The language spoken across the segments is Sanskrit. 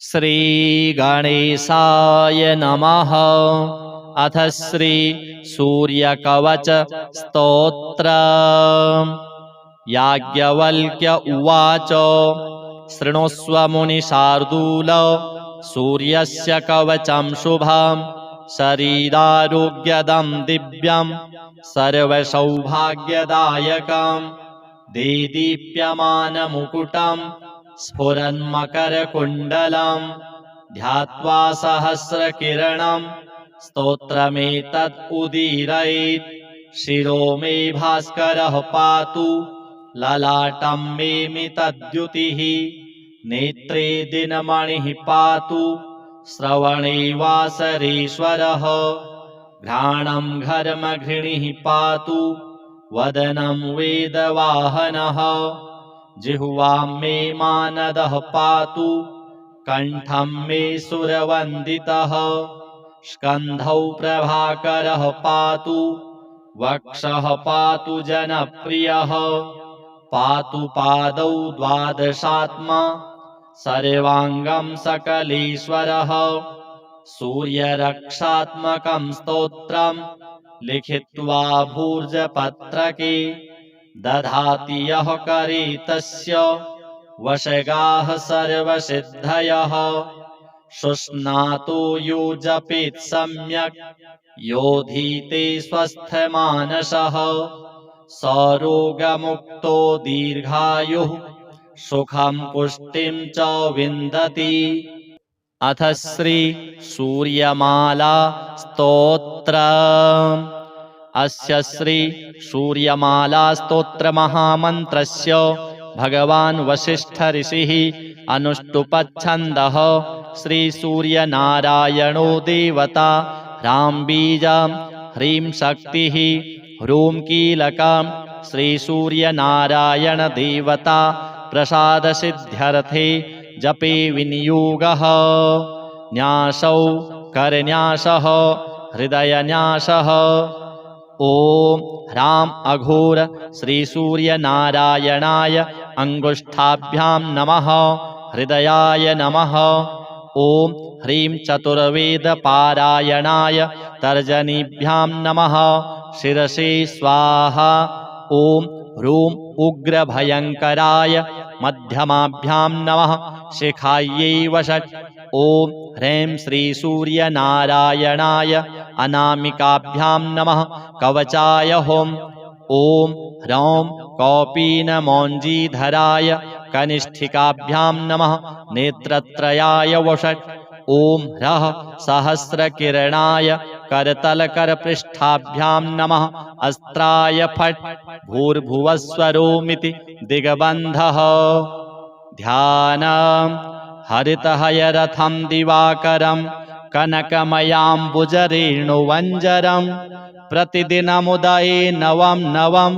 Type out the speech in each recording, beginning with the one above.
श्री गणेशाय नमः। अथ श्री सूर्यकवच स्तोत्र। याज्ञवल्क्य उवाच शृणुष्व मुनिशार्दूल सूर्यस्य कवचं शुभं शरीरारोग्यदं दिव्यं सर्वसौभाग्यदायकं देदीप्यमानमुकुटं स्फुरन्मकरकुण्डलं ध्यात्वा सहस्रकिरणं स्तोत्रमेतत् उदीरयेत्। शिरो मे भास्करः पातु ललाटं मे मितद्युतिः नेत्रे दिनमणिः पातु श्रवणे वासरेश्वरः घ्राणं घर्मघृणिः पातु वदनं वेदवाहनः जिह्वां मे मानदः पातु कण्ठं मे सुरवन्दितः स्कन्धौ प्रभाकरः पातु वक्षः पातु जनप्रियः पातु पादौ द्वादशात्मा सर्वाङ्गं सकलेश्वरः सूर्यरक्षात्मकं स्तोत्रं लिखित्वा भूर्जपत्रके दधाति यः करे तस्य वशगाः सर्वसिद्धयः शुष्णातो यो जपेत् सम्यक् योधीते स्वस्थमानसः सरोगमुक्तो दीर्घायुः सुखं पुष्टिं च विन्दति। अथ श्री सूर्यमाला स्तोत्र। अस्य श्री सूर्यमाला स्तोत्र महामन्त्रस्य भगवान् वसिष्ठ ऋषिः अनुष्टुप्छन्दः। श्री सूर्यनारायणो देवता ह्रां बीजं ह्रीं शक्तिः ह्रूं कीलकं श्री सूर्यनारायण देवता प्रसादसिद्ध्यर्थे जपे विनियोगः। न्यासौ करन्यासः हृदयन्यासः। ॐ ह्रां अघोर श्री सूर्यनारायणाय अङ्गुष्ठाभ्यां नमः हृदयाय नमः। ॐ ह्रीं चतुर्वेदपारायणाय तर्जनीभ्यां नमः शिरसे स्वाहा। ॐ ह्रूं उग्रभयङ्कराय मध्यमाभ्यां नमः शिखायै वषट्। ॐ ह्रीं श्री सूर्यनारायणाय अनामिकाभ्यां नमः कवचाय हुं। ॐ ह्रौं कौपीनमौञ्जीधराय कनिष्ठिकाभ्यां नमः नेत्रत्रयाय वषट्। ॐ ह्रः सहस्रकिरणाय करतलकरपृष्ठाभ्यां नमः अस्त्राय फट्। भूर्भुवस्वरोमिति दिग्बन्धः। ध्यानम् हरितहयरथं दिवाकरं कनकमयाम्बुजरेणुवञ्जरं प्रतिदिनमुदये नवं नवं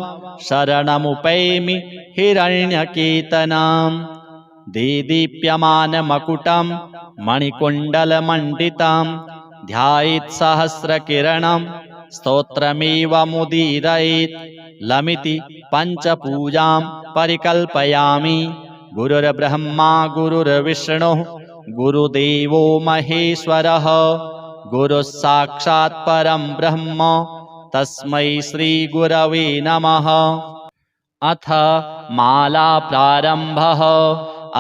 शरणमुपैमि हिरण्यकेतनम् देदीप्यमानमकुटं मणिकुण्डलमण्डितं ध्यायेत् सहस्रकिरणं स्तोत्रमेवमुदीरयेत्। लमिति पञ्चपूजां परिकल्पयामि। गुरुर्ब्रह्मा गुरुर्विष्णुः गुरुदेवो महेश्वरः गुरुः साक्षात् परं ब्रह्म तस्मै श्रीगुरवे नमः। अथ माला प्रारम्भः।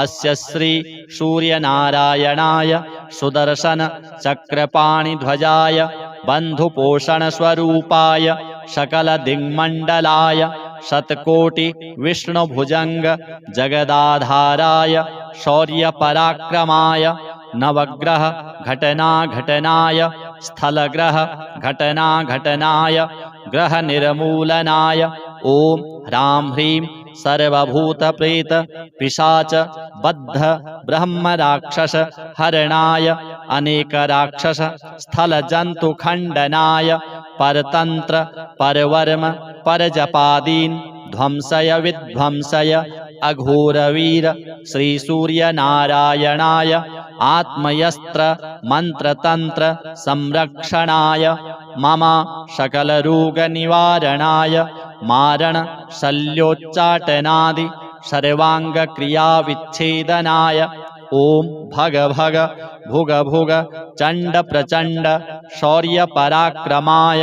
अस्य श्री सूर्यनारायणाय सुदर्शन चक्रपाणिध्वजाय बन्धुपोषणस्वरूपाय सकलदिङ्मण्डलाय शतकोटि विष्णुभुजङ्ग जगदाधाराय शौर्यपराक्रमाय नवग्रह घटनाघटनाय स्थलग्रह घटनाघटनाय ग्रहनिर्मूलनाय ॐ ह्रां ह्रीं सर्वभूतप्रेत पिशाच बद्ध ब्रह्मराक्षस हरणाय अनेकराक्षस स्थलजन्तुखण्डनाय परतन्त्र परवर्म परजपादीन् ध्वंसय विध्वंसय अघोरवीर श्रीसूर्यनारायणाय आत्मयस्त्र मन्त्रतन्त्र संरक्षणाय मम सकलरोगनिवारणाय मारण शल्योच्चाटनादि सर्वाङ्गक्रियाविच्छेदनाय ॐ भग भग भुग भुग चण्ड प्रचण्ड शौर्य पराक्रमाय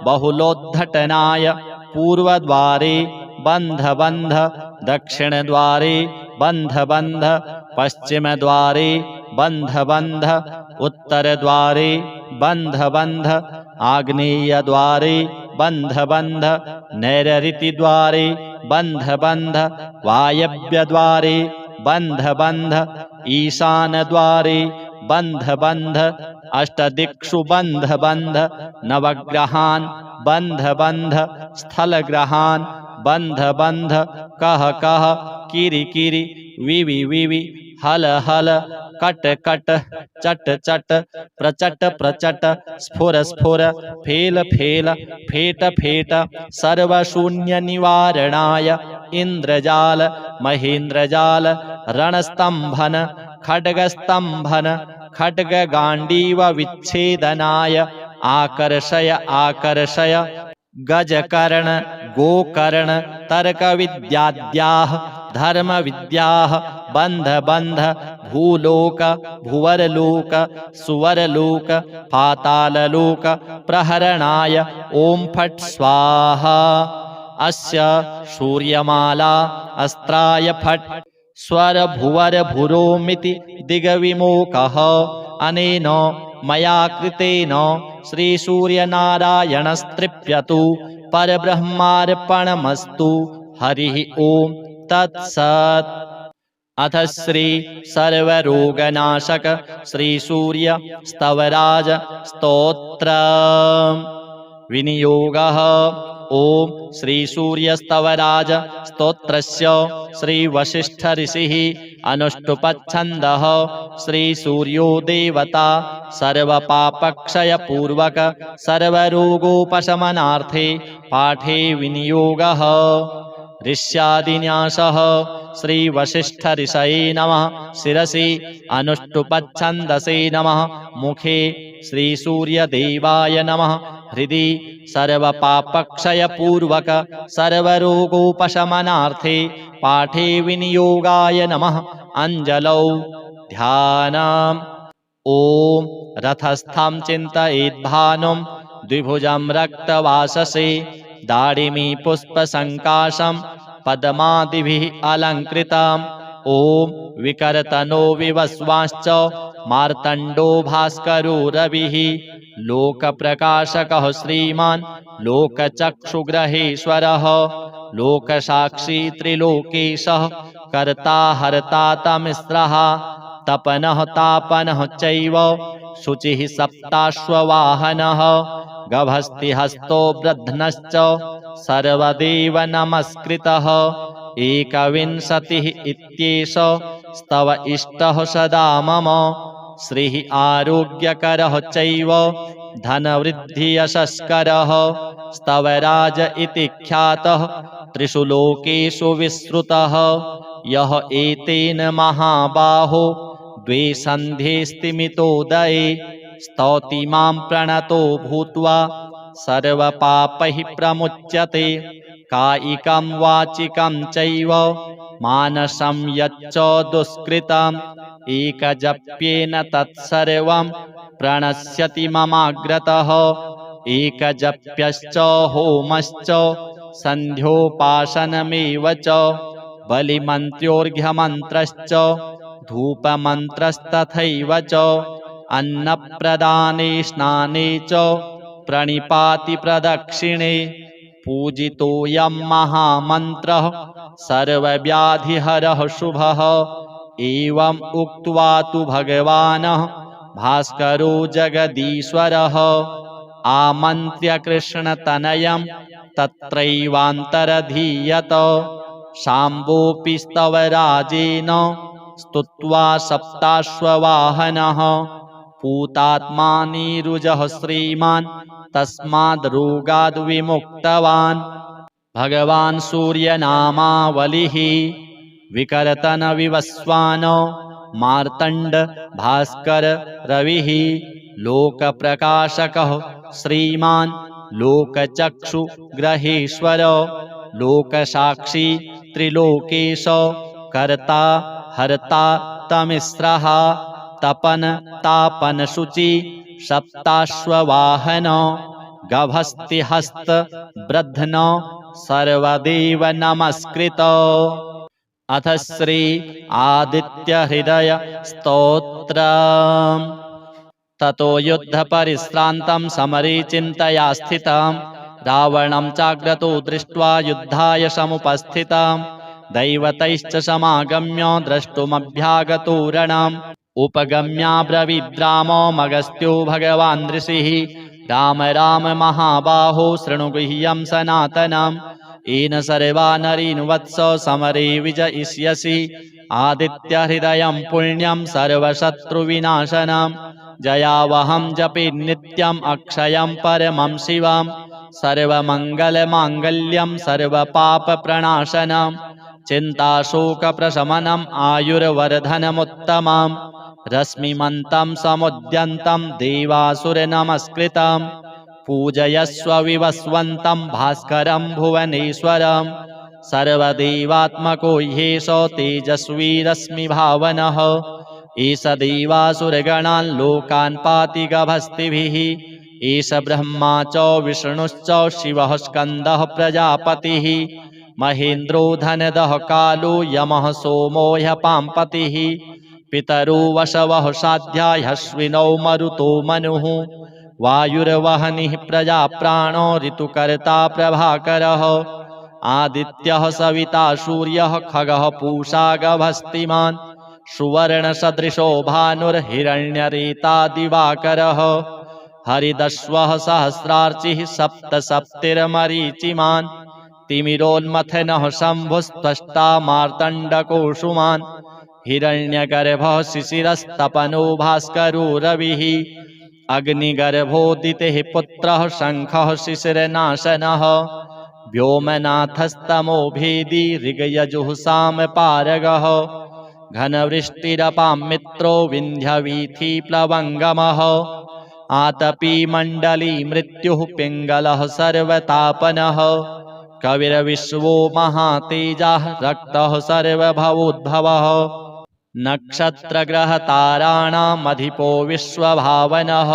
बहुलोद्धटनाय पूर्वद्वारे बन्ध बन्ध दक्षिणद्वारे बन्ध बन्ध पश्चिमद्वारे बन्ध बन्ध उत्तरद्वारे बन्ध बन्ध आग्नेयद्वारे बन्ध बन्ध नैरृतिद्वारे बन्ध बन्ध वायव्यद्वारे बन्ध बन्ध ईशानद्वारे बन्ध बन्ध अष्टदिक्षु बन्ध बन्ध नवग्रहान् बन्ध बन्ध स्थलग्रहान् बन्ध बन्ध कह कह किरि किरि विवि विवि हल हल कट कट चट चट प्रचट प्रचट स्फुर स्फुर फेल फेल फेट फेट सर्वशून्य निवारणाय इंद्रजाल महेन्द्रजाल रणस्तंभन खड्गस्तंभन खड्गगांडीव विच्छेदनाय आकर्षय आकर्षय गजकर्ण गोकर्ण तर्कविद्याद्याः धर्मविद्याः बन्ध बन्ध भूलोक भुवरलोक सुवरलोक पाताललोक प्रहरणाय ॐ फट् स्वाहा। अस्य सूर्यमाला अस्त्राय फट् स्वर भुवर भुरोमिति दिग्विमोकः अनेन मया कृतेन श्रीसूर्यनारायणस्तृप्यतु परब्रह्मार्पणमस्तु। हरिः ॐ तत्सत्। अथ श्री सर्वरोगनाशक श्री सूर्य स्तवराज स्तोत्र विनियोगः। ओम श्री सूर्य स्तवराज स्तोत्रस्य श्री वशिष्ठ ऋषिः अनुष्टुप्छन्दः। श्री सूर्यो देवता सर्वपापक्षय पूर्वक सर्वरोगोपशमनार्थे पाठे विनियोगः। ऋष्यादिन्यासः श्री वशिष्ठ ऋषये नमः। शिरसि अनुष्टुप्छन्दसे नमः। मुखे श्री सूर्य देवाय नमः। हृदि सर्वपापक्षय पूर्वक सर्वरोगोपशमनार्थे पाठे विनियोगाय नमः। अंजलौ ध्यानम्। ओम रथस्थं चिन्तयेद्भानुं द्विभुजं रक्तवाससे दाडिमी पुष्पसङ्काशं पद्मादिभिः अलङ्कृतम्। ओम विकरतनो विवस्वांश्च मार्तण्डो भास्करो रविः लोकप्रकाशकः श्रीमान् लोकचक्षुग्रहेश्वरः लोकसाक्षी त्रिलोकेशः कर्ता हर्ता तमिस्रः तपनः तापनः चैव शुचिः सप्ताश्ववाहनः गभस्तिहस्तो वृद्धनश्च सर्वदेव नमस्कृतः। एकविंशतिः इत्येष स्तव इष्टः सदा मम श्रीः आरोग्यकरः चैव धनवृद्धियशस्करः स्तवराज इति ख्यातः त्रिषु लोकेषु विश्रुतः। यः एतेन महाबाहो द्वे सन्ध्ये स्तिमितोदये स्तौति मां प्रणतो भूत्वा सर्वपापैः प्रमुच्यते। कायिकं वाचिकं चैव मानसं यच्च दुष्कृतम् एकजप्येन तत्सर्वं प्रणश्यति ममाग्रतः। एकजप्यश्च होमश्च सन्ध्योपासनमेव च बलिमन्त्रोऽर्घ्यमन्त्रश्च धूपमन्त्रस्तथैव च अन्नप्रदाने स्नाने च प्रणिपाति प्रदक्षिणे पूजितोऽयं महामन्त्रः सर्वव्याधिहरः शुभः। एवम् उक्त्वा तु भगवान् भास्करो जगदीश्वरः आमन्त्र्य कृष्णतनयं तत्रैवान्तरधीयत। शाम्बोऽपि स्तवराजेन स्तुत्वा सप्ताश्ववाहनः पूतात्मानीरुजः श्रीमान् तस्माद् रोगाद् विमुक्तवान्। भगवान् सूर्यनामावलिः विकर्तन विवस्वान् मार्तण्ड भास्कर रविः लोकप्रकाशकः श्रीमान् लोकचक्षुग्रहेश्वर लोकसाक्षी त्रिलोकेश कर्ता हर्ता सप्तमिस्रः तपन तापन शुचि सप्ताश्ववाहन गभस्तिहस्त ब्रध्न सर्वदेव नमस्कृत। अथ श्री आदित्य हृदय स्तोत्र। ततो युद्ध परिश्रान्तं समरे चिन्तया स्थितं रावणं चाग्रतो दृष्ट्वा युद्धाय समुपस्थितं दैवतैश्च समागम्य द्रष्टुमभ्यागतो रणम् उपगम्याब्रवीद्रामो मगस्त्यो भगवान् ऋषिः राम राम महाबाहो शृणु गुह्यं सनातनम् येन सर्वा नरीन् वत्स समरे विजयिष्यसि आदित्यहृदयं पुण्यं सर्वशत्रुविनाशनं जयावहं जपे नित्यम् अक्षयं परमं शिवं सर्वमङ्गलमाङ्गल्यं सर्वपापप्रणाशनं चिन्ताशोकप्रशमनम् आयुर्वर्धनमुत्तमम् रश्मिमन्तं समुद्यन्तं देवासुरनमस्कृतं पूजयस्व विवस्वन्तं भास्करं भुवनेश्वरं सर्वदेवात्मको ह्येष तेजस्वी रश्मिभावनः एष देवासुरगणान् लोकान् पाति गभस्तिभिः एष ब्रह्मा च विष्णुश्च शिवः स्कन्दः प्रजापतिः महेन्द्रो धनदः कालो यमः सोमो ह्यपाम्पतिः पितरो वशवः साध्या ह्यश्विनौ मरुतो मनुः वायुर्वहनिः प्रजाप्राणो ऋतुकर्ता प्रभाकरः आदित्यः सविता सूर्यः खगः पूषा गभस्तिमान् सुवर्णसदृशो भानुर्हिरण्यरेता दिवाकरः हरिदश्वः सहस्रार्चिः सप्तसप्तिर्मरीचिमान् तिमिरोन्मथनः शम्भुस्त्वष्टा मार्तण्डकोऽंशुमान् हिरण्यगर्भः शिशिरस्तपनो भास्करो रविः अग्निगर्भोदितेः पुत्रः शङ्खः शिशिरनाशनः व्योमनाथस्तमो भेदी ऋगयजुः पारगः घनवृष्टिरपां मित्रो विन्ध्यवीथिप्लवङ्गमः आतपी मण्डली मृत्युः पिङ्गलः सर्वतापनः कविर्विश्वो महातेजः रक्तः सर्वभवोद्भवः नक्षत्रग्रहताराणामधिपो विश्वभावनः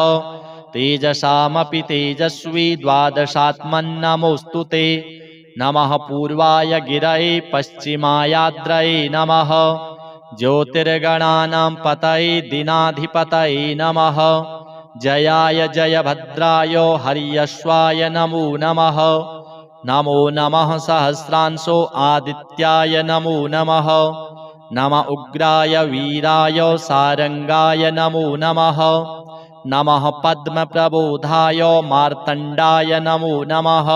तेजसामपि तेजस्वी द्वादशात्मन्नमोऽस्तु ते नमः पूर्वाय गिरये पश्चिमायाद्रये नमः ज्योतिर्गणानां पतये दिनाधिपतये नमः जयाय जयभद्राय हर्यश्वाय नमो नमः नमो नमः सहस्रांशो आदित्याय नमो नमः नम उग्राय वीराय सारंगाय नमो नमः नमः पद्मप्रबोधाय मार्तण्डाय नमो नमः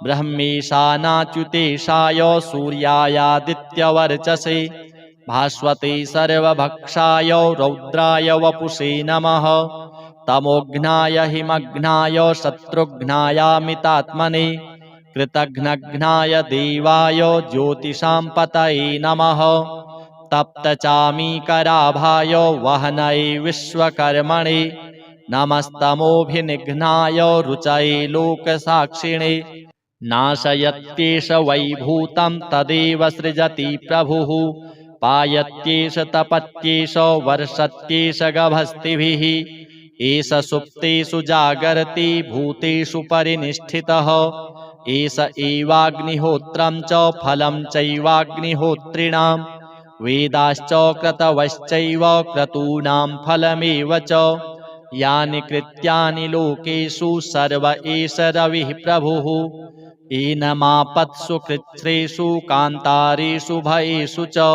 ब्रह्मेशानाच्युतेशाय सूर्यायादित्यवर्चसे भास्वते सर्वभक्षाय रौद्राय वपुषे नमः तमोघ्नाय हिमघ्नाय शत्रुघ्नायामितात्मने कृतघ्नघ्नाय देवाय ज्योतिषां पतये नमः तप्तचामीकराभाय वहनये विश्वकर्मणे नमस्तमोभिनिघ्नाय रुचये लोकसाक्षिणे नाशयत्येष वैभूतं तदेव सृजति प्रभुः पायत्येष तपत्येष वर्षत्येष गभस्तिभिः एष सुप्तेषु जागर्ति भूतेषु परिनिष्ठितः एष एवाग्निहोत्रं च फलं चैवाग्निहोत्रिणां वेदाश्च क्रतवश्चैव क्रतूनां फलमेव च यानि कृत्यानि लोकेषु सर्व एष रविः प्रभुः एनमापत्सु कृच्छ्रेषु कान्तारेषु भयेषु च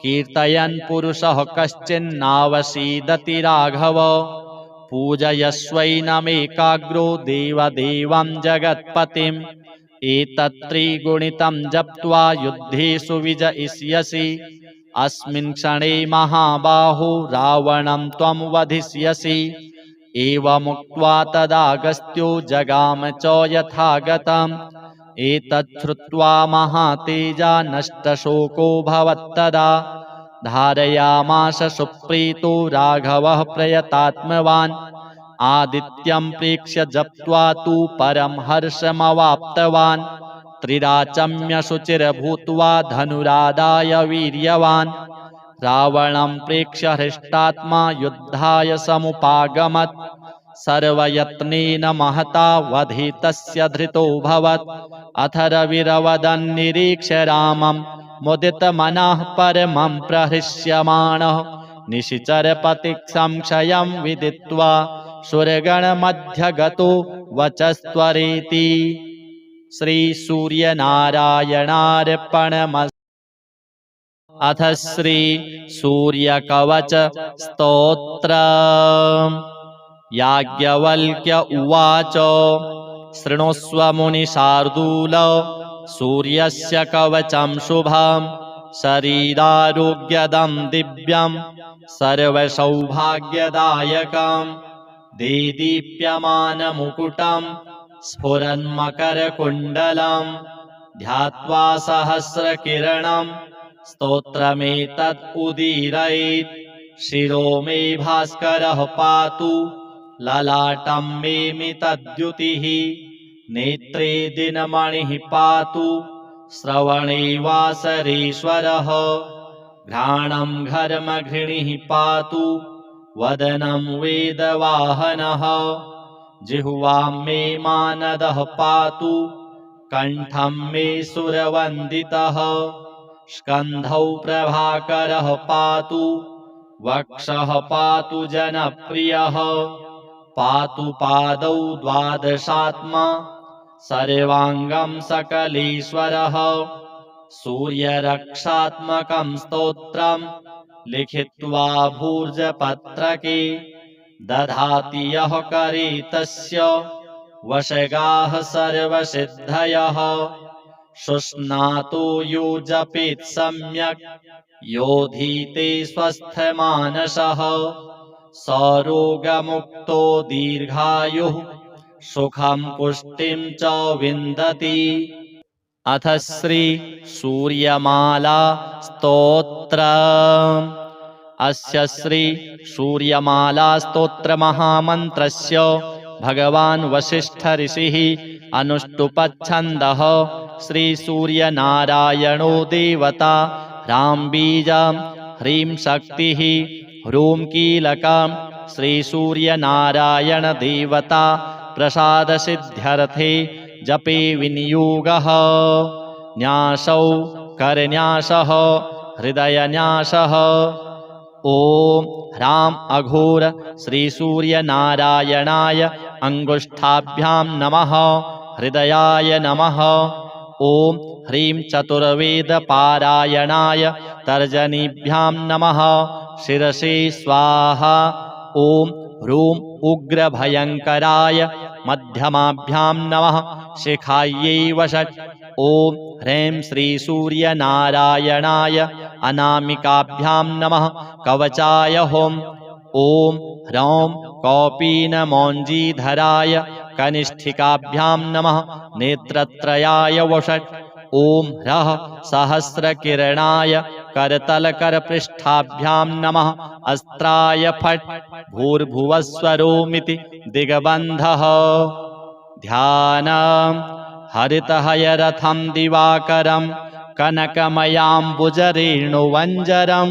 कीर्तयन् पुरुषः कश्चिन्नावसीदति राघव पूजयस्वैनमेकाग्रो देवदेवं जगत्पतिम् एतत्त्रिगुणितं जप्त्वा युद्धेषु विजयिष्यसि अस्मिन् क्षणे महाबाहो रावणं त्वं वधिष्यसि एवमुक्त्वा तदागस्त्यो जगाम च यथागतम् एतच्छ्रुत्वा महातेजा नष्टशोको भवत्तदा धारयामास सुप्रीतो राघवः प्रयतात्मवान् आदित्यं प्रेक्ष्य जप्त्वा तु परं हर्षमवाप्तवान् त्रिराचम्य शुचिर्भूत्वा धनुरादाय वीर्यवान् रावणं प्रेक्ष्य हृष्टात्मा युद्धाय समुपागमत् सर्वयत्नेन महता वधितस्य धृतोऽभवत् अथ रविरवदन्निरीक्ष्य रामं मुदितमनः परमं प्रहृष्यमाणः निशिचरपतिः संशयं विदित्वा सुरगणमध्यगतो वचस्त्वरेति। श्रीसूर्यनारायणार्पणमस्तु। अथ श्रीसूर्यकवच स्तोत्रम्। याज्ञवल्क्य उवाच शृणुष्व मुनिशार्दूल सूर्यस्य कवचं शुभं शरीरारोग्यदं दिव्यं सर्वसौभाग्यदायकं देदीप्यमानमुकुटं स्फुरन्मकरकुण्डलं ध्यात्वा सहस्रकिरणं स्तोत्रमेतत् उदीरयेत्। शिरो मे भास्करः पातु ललाटं मे मितद्युतिः नेत्रे दिनमणिः पातु श्रवणे वासरेश्वरः घ्राणं घर्मघृणिः पातु वदनं वेदवाहनः जिह्वां मे मानदः पातु कण्ठं मे सुरवन्दितः स्कन्धौ प्रभाकरः पातु वक्षः पातु जनप्रियः पातु पादौ द्वादशात्मा सर्वाङ्गं सकलेश्वरः सूर्यरक्षात्मकं स्तोत्रं लिखित्वा भूर्जपत्रके दधाति यः करे तस्य वशगाः सर्वसिद्धयः शुष्णातो यो जपेत् सम्यक् योधीते स्वस्थमानसः सरोगमुक्तो दीर्घायुः सुखं पुष्टिं च विन्दति। अथ श्री सूर्यमाला स्तोत्रम्। अस्य श्री सूर्यमाला स्तोत्र महामन्त्रस्य भगवान् वसिष्ठ ऋषिः अनुष्टुपच्छन्दः। श्री सूर्यनारायणो देवता ह्रां बीजं ह्रीं शक्तिः ह्रूं कीलकं श्री सूर्यनारायण देवता प्रसादसिद्ध्यर्थे जपे विनियोगः। न्यासौ करन्यासः हृदयन्यासः। ॐ ह्रां अघोर श्री सूर्यनारायणाय अङ्गुष्ठाभ्यां नमः हृदयाय नमः। ॐ ह्रीं चतुर्वेदपारायणाय तर्जनीभ्यां नमः शिरसे स्वाहा। ॐ ह्रूं उग्रभयङ्कराय मध्यमाभ्यां नमः शिखायै वषट्। ॐ ह्रीं श्रीसूर्यनारायणाय अनामिकाभ्यां नमः कवचाय हुम्। ॐ ह्रौं कौपीनमौञ्जीधराय कनिष्ठिकाभ्यां नमः नेत्रत्रयाय वषट्। ॐ ह्रः सहस्रकिरणाय करतलकरपृष्ठाभ्यां नमः अस्त्राय फट्। भूर्भुवस्वरोमिति दिग्बन्धः। ध्यानम्। हरितहयरथं दिवाकरं कनकमयाम्बुजरेणुवञ्जरं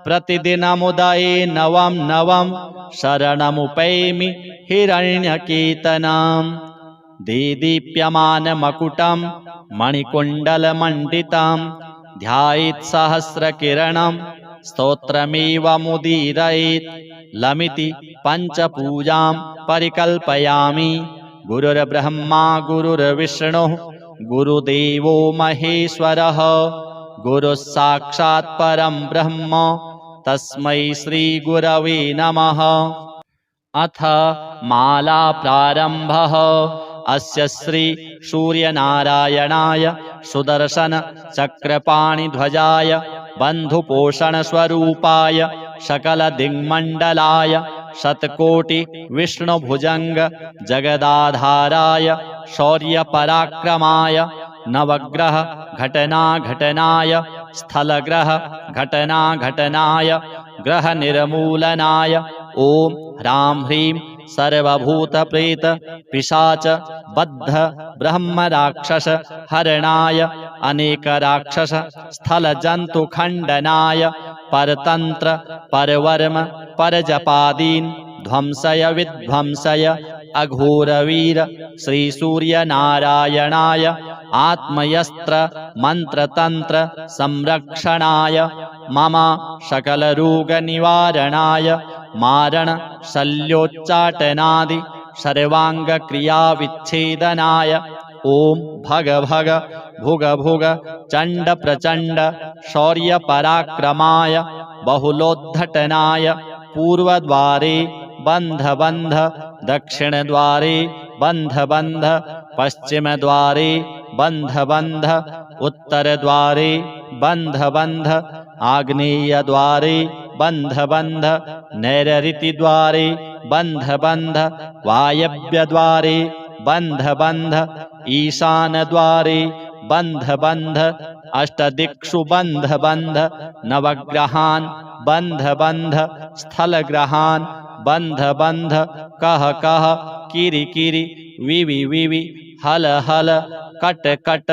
प्रतिदिनमुदये नवं नवं शरणमुपैमि हिरण्यकेतनं। देदीप्यमानमकुटं मणिकुण्डलमण्डितं ध्यायेत् सहस्रकिरणं स्तोत्रमेवमुदीरयेत्। लमिति पञ्चपूजां परिकल्पयामि। गुरुर्ब्रह्मा गुरुर्विष्णुः गुरुदेवो महेश्वरः गुरुः साक्षात् परं ब्रह्म तस्मै श्रीगुरवे नमः। अथ माला प्रारम्भः। अस्य श्री सूर्यनारायणाय सुदर्शन चक्रपाणिध्वजाय बन्धुपोषणस्वरूपाय सकलदिङ्मण्डलाय शतकोटि विष्णुभुजंग जगदाधाराय शौर्यपराक्रमाय नवग्रह घटनाघटनाय स्थलग्रह घटनाघटनाय ग्रह निर्मूलनाय ओम ह्रां ह्रीं सर्वभूत प्रेत पिशाच बद्ध ब्रह्म राक्षस हरणाय अनेक राक्षस स्थल जंतु खंडनाय परतंत्र परवर्म परजपादीन ध्वंसय विध्वंसय अघोरवीर श्री सूर्य नारायणाय आत्मयस्त्र मंत्रतंत्र संरक्षणाय मम सकल रोग निवारणाय मारण शल्योच्चाटनादि सर्वांग क्रिया विच्छेदनाय ओम भग भग भुग भुग चंड प्रचंड शौर्य पराक्रमाय बहुलोद्धटनाय पूर्वद्वारे बंध बंध दक्षिण द्वारे बंध बंध पश्चिम द्वारे बंध बंध उत्तर द्वारे बंध बंध आग्नेय द्वारे बंध बंध नैऋति द्वारे बंध बंध वायव्य द्वारे बंध बंध ईशान द्वारे बंध बंध अष्टदिक्षु बंध बंध नवग्रहान बंध बंध स्थल ग्रहान बंध बंध कह कह किरि किरि विवि विवि हल हल कट कट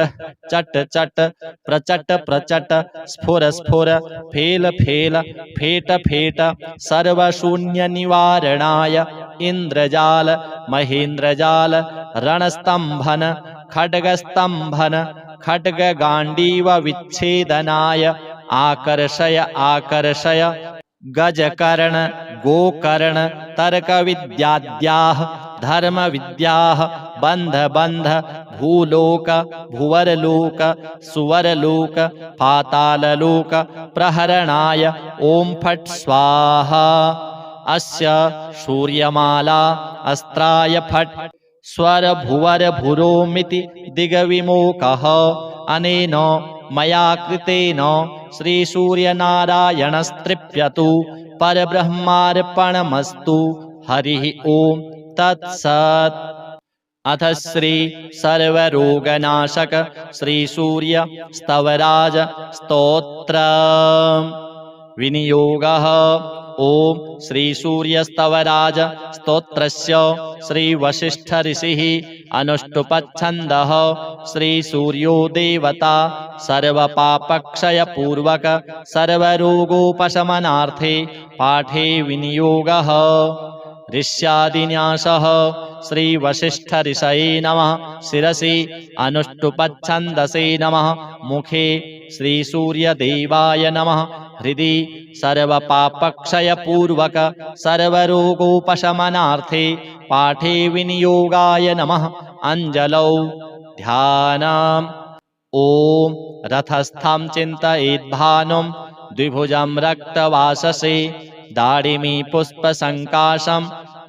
चट चट प्रचट प्रचट स्फुर स्फुर फेल फेल फेट फेट सर्वशून्य निवारणाय इंद्रजाल महेंद्रजाल रणस्तंभन खड्गस्तंभन खड्ग गांडीव विच्छेदनाय आकर्षय आकर्षय गजकर्ण गोकर्ण तर्क विद्याद्याः धर्म विद्याः बंध बंध भूलोक भुवरलोक सुवरलोक पाताललोक प्रहरणाय ओम फट् स्वाहा अस्य सूर्यमाला अस्त्राय फट् स्वर भुवर भुरोमिति दिग्विमोकः अनेन मया कृतेन श्री सूर्यनारायणस्तृप्यतु परब्रह्मार्पणमस्तु हरिः ओम तत्सत्। अथ श्री सर्वरोगनाशक श्री सूर्य स्तवराज स्तोत्र विनियोगः। ओम श्री सूर्य स्तवराज स्तोत्रस्य श्री वशिष्ठ ऋषिः अनुष्टुपच्छन्दः श्री सूर्यो देवता सर्वपापक्षय पूर्वक सर्वरोगोपशमनार्थे पाठे विनियोगः। ऋष्यादिन्यासः श्री वशिष्ठ ऋषये नमः। शिरसि अनुष्टुपच्छन्दसे नमः। मुखे श्री सूर्यदेवाय नमः। हृदि सर्वपापक्षय पूर्वक सर्वरोगोपशमनार्थे पाठे विनियोगाय नमः। अंजलौ ध्यानम्। ओम रथस्थं चिन्तयेद्भानुं द्विभुजं रक्तवाससे दाडिमी पुष्पसङ्काशं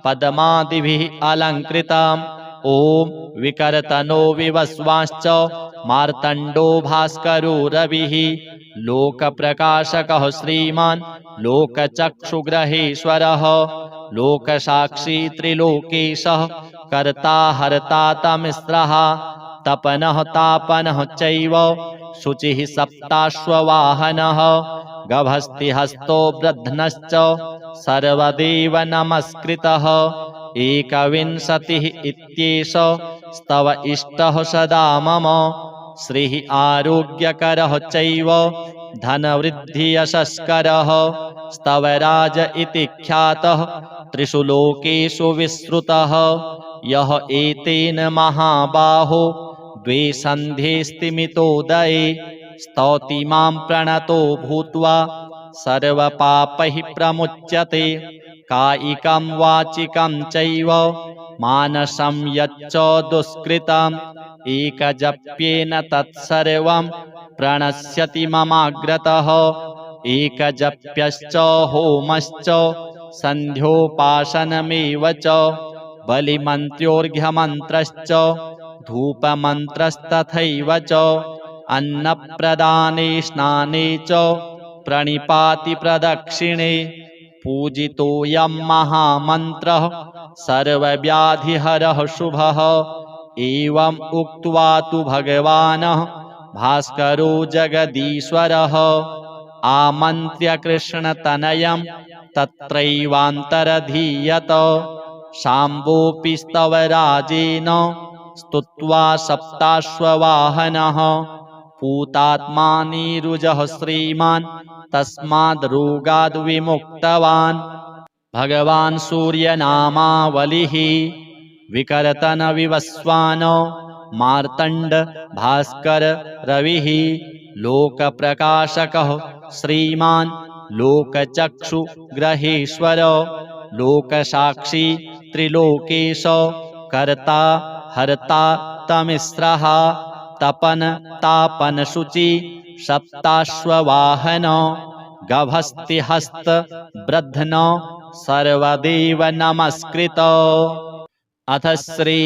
पद्मादिभिः अलङ्कृतम्। ओम विकर्तनो विवस्वांश्च मार्तण्डो भास्करो रविः लोकप्रकाशकः श्रीमान् लोकचक्षुग्रहेश्वरः लोकसाक्षी त्रिलोकेशः कर्ता हर्ता तमिस्रः तपनः तापनः चैव शुचिः सप्ताश्ववाहनः गभस्तिहस्तो वृद्धनश्च सर्वदेव नमस्कृतः एकविंशतिः इत्येष स्तव इष्टः सदा मम श्रीः आरोग्यकरः चैव धनवृद्धियशस्करः स्तवराज इति ख्यातः त्रिषु लोकेषु विश्रुतः यः एतेन महाबाहो द्वे सन्ध्ये स्तिमितोदये स्तौति मां प्रणतो भूत्वा सर्वपापैः प्रमुच्यते कायिकं वाचिकं चैव मानसं यच्च दुष्कृतम् एकजप्येन तत्सर्वं प्रणश्यति ममाग्रतः एकजप्यश्च होमश्च सन्ध्योपासनमेव च बलिमन्त्रोऽर्घ्यमन्त्रश्च धूपमन्त्रस्तथैव च अन्नप्रदाने स्नाने च प्रणिपाति प्रदक्षिणे पूजितोऽयं महामन्त्रः सर्वव्याधिहरः शुभः एवम् उक्त्वा तु भगवान् भास्करो जगदीश्वरः आमन्त्र्य कृष्णतनयं तत्रैवान्तरधीयत शाम्बोऽपि स्तवराजेन स्तुत्वा सप्ताश्ववाहनः पूतात्मानिरुजः श्रीमान् तस्माद् रोगाद् विमुक्तवान्। भगवान् सूर्यनामावलिः विकर्तन विवस्वान मार्तण्ड भास्कर रविः लोकप्रकाशकः श्रीमान् लोकचक्षुग्रहेश्वर लोकसाक्षी त्रिलोकेश कर्ता हर्ता तमिस्रः तपन तापन शुचि सप्ताश्ववाहन गभस्तिहस्त वृद्धन सर्वदेव नमस्कृत। अथ श्री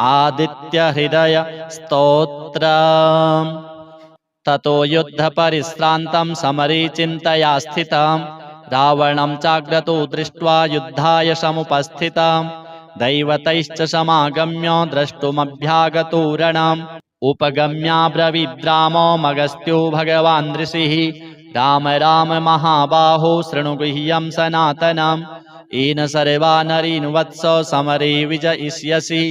आदित्य हृदय स्तोत्रम्। ततो युद्ध परिश्रान्तं समरे चिन्तया स्थितं रावणं चाग्रतो दृष्ट्वा युद्धाय समुपस्थितं दैवतैश्च समागम्य द्रष्टुमभ्यागतो रणम् उपगम्याब्रवीद्रामो मगस्त्यो भगवान् ऋषिः राम राम महाबाहो शृणु गुह्यं सनातनम् येन सर्वा नरीन् वत्स समरे विजयिष्यसि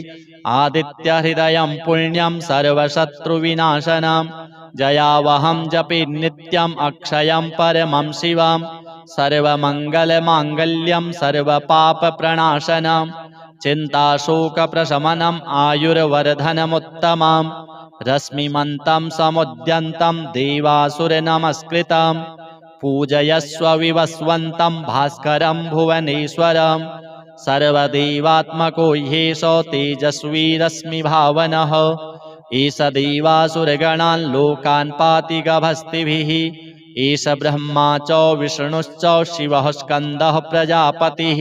आदित्य हृदयं पुण्यं सर्वशत्रुविनाशनम् जयावहं जपे नित्यम् अक्षयं परमं शिवं सर्वमङ्गलमाङ्गल्यं सर्वपापप्रणाशनम् चिन्ताशोकप्रशमनम् आयुर्वर्धनमुत्तमम् रश्मिमन्तं समुद्यन्तं देवासुरनमस्कृतं पूजयस्व विवस्वन्तं भास्करं भुवनेश्वरं सर्वदेवात्मको ह्येष तेजस्वी रश्मिभावनः एष देवासुरगणान् लोकान् पाति गभस्तिभिः एष ब्रह्मा च विष्णुश्च शिवः स्कन्दः प्रजापतिः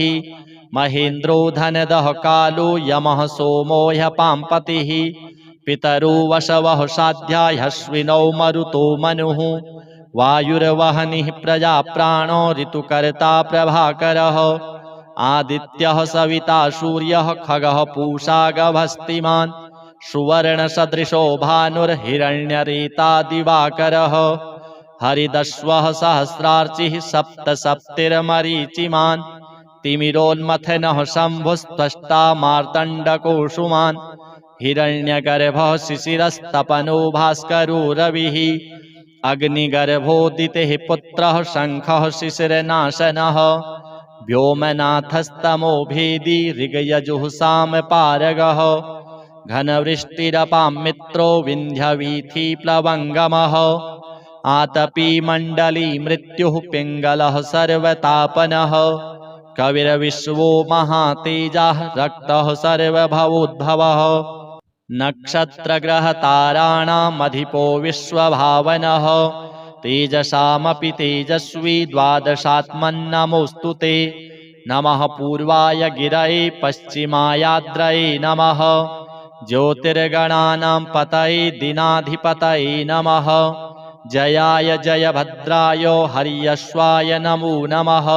महेन्द्रो धनदः कालो यमः सोमो ह्यपाम्पतिः पितरो वशवः साध्या ह्यश्विनौ मरुतो मनुः वायुर्वहनिः प्रजाप्राणो ऋतुकर्ता प्रभाकरः आदित्यः सविता सूर्यः खगः पूषा गभस्तिमान् सुवर्णसदृशो भानुर्हिरण्यरेता दिवाकरः हरिदश्वः सहस्रार्चिः सप्त सप्तिर्मरीचिमान् तिमिरोन्मथनः शम्भुस्त्वष्टा मार्तण्डकोषुमान् हिरण्यगर्भः शिशिरस्तपनो भास्करो रविः अग्निगर्भोदितेः पुत्रः शङ्खः शिशिरनाशनः व्योमनाथस्तमो भेदी ऋग्यजुः सामपारगः घनवृष्टिरपां मित्रो विन्ध्यवीथिप्लवङ्गमः आतपी मण्डली मृत्युः पिङ्गलः सर्वतापनः कविर्विश्वो महातेजः रक्तः सर्वभवोद्भवः नक्षत्रग्रहताराणामधिपो विश्वभावनः तेजसामपि तेजस्वी द्वादशात्मन्नमोऽस्तु ते नमः पूर्वाय गिरये पश्चिमायाद्रये नमः ज्योतिर्गणानां पतये दिनाधिपतये नमः जयाय जयभद्राय हर्यश्वाय नमो नमः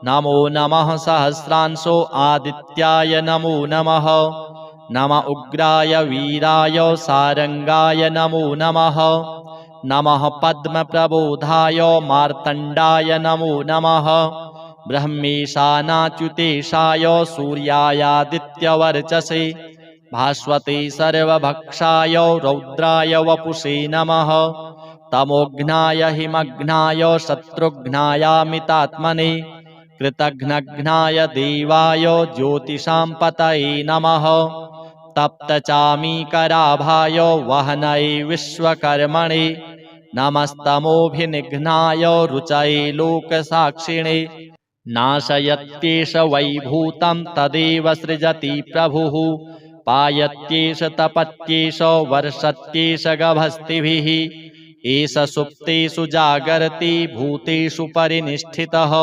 नमो नमः सहस्रांशो आदित्याय नमो नमः नम उग्राय वीराय सारंगाय नमो नमः नमः पद्मप्रबोधाय मार्तण्डाय नमो नमः ब्रह्मेशानाच्युतेशाय सूर्यायादित्यवर्चसे भास्वते सर्वभक्षाय रौद्राय वपुषे नमः तमोघ्नाय हिमघ्नाय शत्रुघ्नायामितात्मने कृतघ्नघ्नाय देवाय ज्योतिषां पतये नमः तप्तचामीकराभाय वहनये विश्वकर्मणे नमस्तमोभिनिघ्नाय रुचये लोकसाक्षिणे नाशयत्येष वैभूतं तदेव सृजति प्रभुः पायत्येष तपत्येष वर्षत्येष गभस्तिभिः एष सुप्तेषु जागर्ति भूतेषु परिनिष्ठितः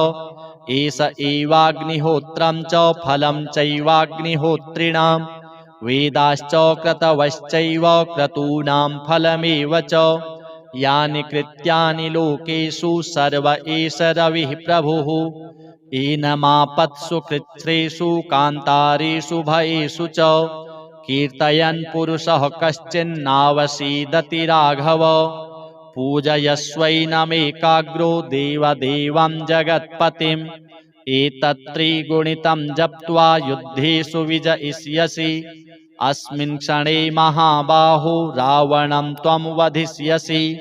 एष एवाग्निहोत्रं च फलं चैवाग्निहोत्रिणां वेदाश्च क्रतवश्चैव क्रतूनां फलमेव च यानि कृत्यानि लोकेषु सर्व एष रविः प्रभुः एनमापत्सु कृच्छ्रेषु कान्तारेषु भयेषु च कीर्तयन् पुरुषः कश्चिन्नावसीदति राघव पूजयस्वैनमेकाग्रो देवदेवं जगत्पतिम् एतत्त्रिगुणितं जप्त्वा युद्धेषु विजयिष्यसि। अस्मिन् क्षणे महाबाहो रावणं त्वं वधिष्यसि।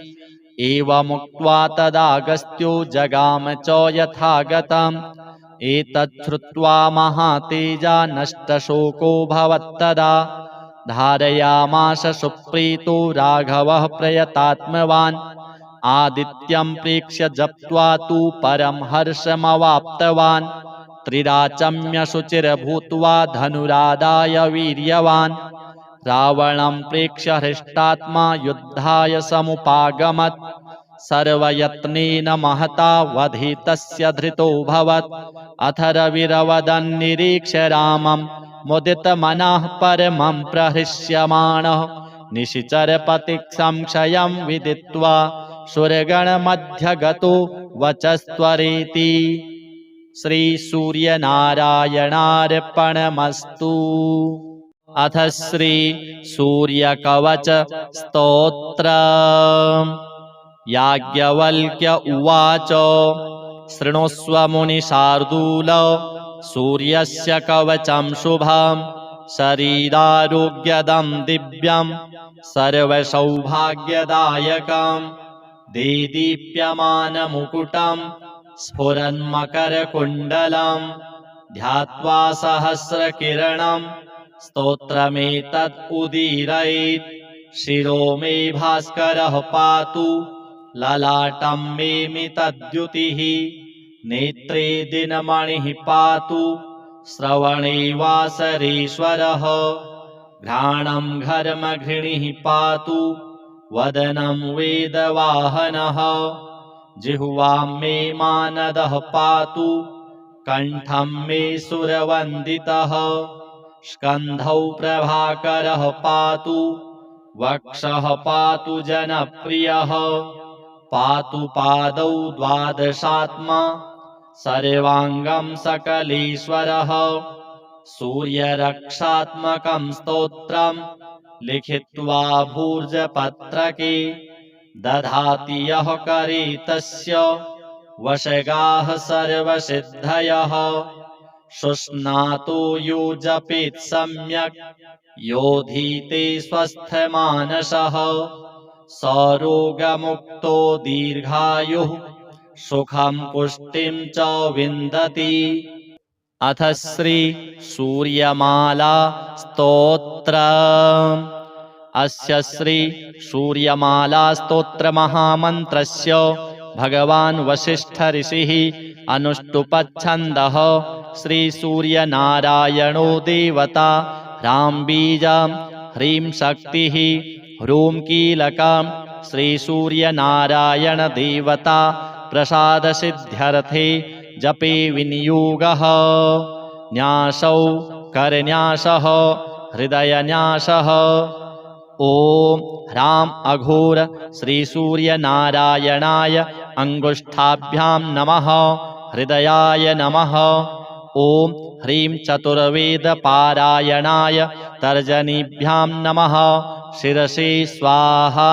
एवमुक्त्वा तदागस्त्यो जगाम च यथागतम्। एतत् श्रुत्वा महातेजा नष्टशोको भवत्तदा। धारयामास सुप्रीतो राघवः प्रयतात्मवान्। आदित्यं प्रेक्ष्य जप्त्वा तु परं हर्षमवाप्तवान्। त्रिराचम्य शुचिर्भूत्वा धनुरादाय वीर्यवान्। रावणं प्रेक्ष्य हृष्टात्मा युद्धाय समुपागमत्। सर्वयत्नेन महता वधितस्य धृतोऽभवत्। अथ रविरवदन् निरीक्ष्य रामं मुदितमनः परमं प्रहृष्यमाणः। निशिचरपतिः संशयं विदित्वा सुरगणमध्यगतो वचस्त्वरेति। श्रीसूर्यनारायणार्पणमस्तु। अथ श्री सूर्यकवच स्तोत्र। याज्ञवल्क्य उवाच शृणुष्व मुनिशार्दूल। सूर्यस्य कवचं शुभं शरीरारोग्यदं दिव्यं सर्वसौभाग्यदायकं। देदीप्यमानमुकुटं स्फुरन्मकरकुण्डलं। ध्यात्वा सहस्रकिरणं स्तोत्रमेतत् उदीरयेत्। शिरो मे भास्करः पातु ललाटं मे मितद्युतिः। नेत्रे दिनमणिः पातु श्रवणे वासरेश्वरः। घ्राणं घर्मघृणिः पातु वदनं वेदवाहनः। जिह्वां मे मानदः पातु कण्ठं मे सुरवन्दितः। स्कन्धौ प्रभाकरः पातु वक्षः पातु जनप्रियः। पातु पादौ द्वादशात्मा सर्वाङ्गं सकलेश्वरः। सूर्यरक्षात्मकं स्तोत्रं लिखित्वा भूर्जपत्रके। दधाति यः करे तस्य वशगाः सर्वसिद्धयः। शुष्णातो यो जपेत् सम्यक् योधीते स्वस्थमानसः। सरोगमुक्तो दीर्घायुः सुखं पुष्टिं च विन्दति। अथ श्री सूर्यमाला स्तोत्र। अस्य श्री सूर्यमाला स्तोत्र महामन्त्रस्य भगवान् वसिष्ठ ऋषिः अनुष्टुप्छन्दः। श्री सूर्यनारायणो देवता। ह्रां बीजं ह्रीं शक्तिः ह्रूं कीलकं। श्री सूर्यनारायण देवता प्रसादसिद्ध्यर्थे जपे विनियोगः। न्यासौ करन्यासः हृदयन्यासः। ॐ ह्रां अघोर श्री सूर्यनारायणाय अङ्गुष्ठाभ्यां नमः। हृदयाय नमः। ॐ ह्रीं चतुर्वेदपारायणाय तर्जनीभ्यां नमः। शिरसि स्वाहा।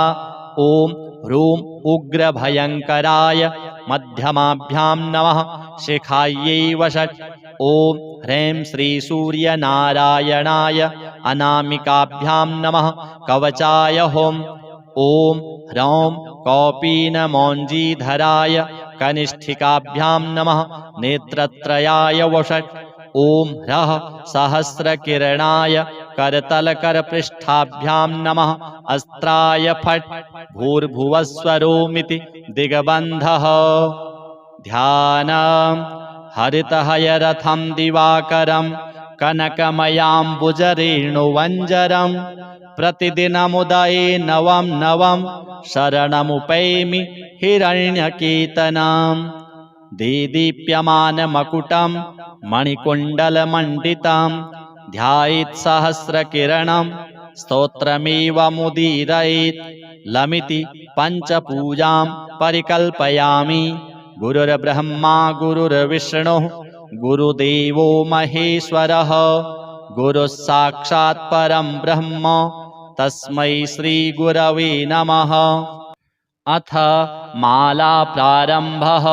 ॐ ह्रूं उग्रभयङ्कराय मध्यमाभ्यां नमः। शिखायै वषट्। ॐ ह्रीं श्रीसूर्यनारायणाय अनामिकाभ्यां नमः। कवचाय हों। ॐ ह्रौं कौपीनमौञ्जीधराय कनिष्ठिकाभ्यां नमः। नेत्रत्रयाय वषट्। ॐ ह्रः सहस्रकिरणाय करतलकरपृष्ठाभ्यां नमः। अस्त्राय फट्। भूर्भुवस्वरोमिति दिग्बन्धः। ध्यानम् हरितहयरथं दिवाकरं कनकमयाम्बुजरेणुवञ्जरं। प्रतिदिनमुदये नवं नवं शरणमुपैमि हिरण्यकेतनम्। देदीप्यमानमकुटं मणिकुण्डलमण्डितं। ध्यायेत् सहस्रकिरणं स्तोत्रमेवमुदीरयेत्। लमिति पञ्चपूजां परिकल्पयामि। गुरुर्ब्रह्मा गुरुर्विष्णुः गुरुदेवो महेश्वरः। गुरुः साक्षात् परं ब्रह्म तस्मै श्रीगुरवे नमः। अथ माला प्रारम्भः।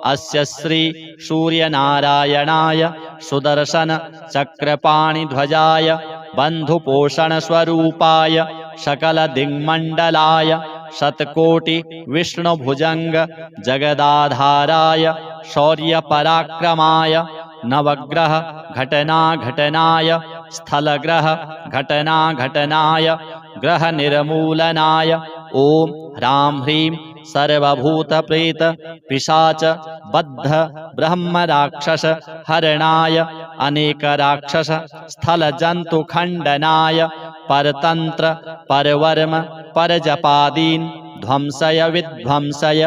अस्य श्री सूर्यनारायणाय सुदर्शन चक्रपाणिध्वजाय बन्धुपोषण स्वरूपाय सकल दिङ्मण्डलाय शतकोटि विष्णुभुजंग जगदाधाराय शौर्यपराक्रमाय नवग्रह घटनाघटनाय स्थलग्रह घटनाघटनाय ग्रह निर्मूलनाय ओम ह्रां ह्रीं सर्वभूतप्रेत पिशाच बद्ध ब्रह्म राक्षस हरणाय अनेक राक्षस स्थल जंतु खंडनाय परतंत्र परवर्म परजपादीन ध्वंसय विध्वंसय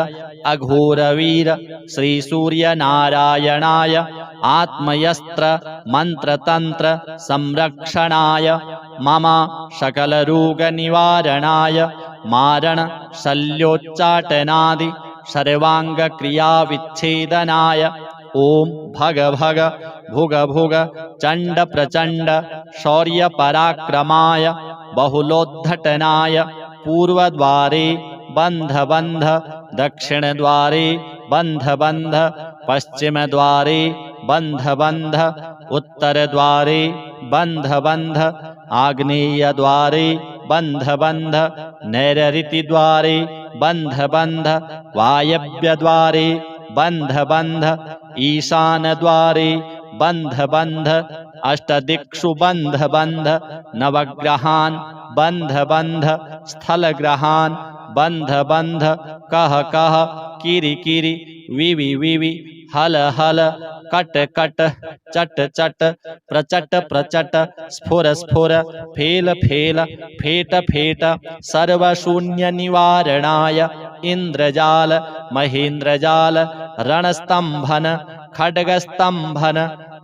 अघोरवीर श्री सूर्य नारायणाय आत्मयस्त्र मंत्रतंत्र संरक्षणाय मम सकल रोग निवारणाय मारण शल्योच्चाटनादि सर्वांग क्रिया विच्छेदनाय ओम भग भग भुग भुग चंड प्रचंड शौर्य पराक्रमाय बहुलोद्धटनाय पूर्वद्वारे बंध बंध दक्षिण द्वारे बंध बंध पश्चिम द्वारे बंध बंध उत्तर द्वारे बंध बंध आग्नेय द्वारे बंध बंध नैऋति द्वारे बंध बंध वायव्य द्वारे बंध बंध ईशान द्वारे बंध बंध अष्टदिक्षु बंध बंध नवग्रहान बंध बंध स्थलग्रहान बंध बंध कह कह किरि किरि विवि विवि हल हल कट कट चट चट प्रचट प्रचट स्फुर स्फुर फेल फेल फेट फेट सर्वशून्य निवारणाय इंद्रजाल महेंद्रजाल रणस्तंभन खड्गस्तंभन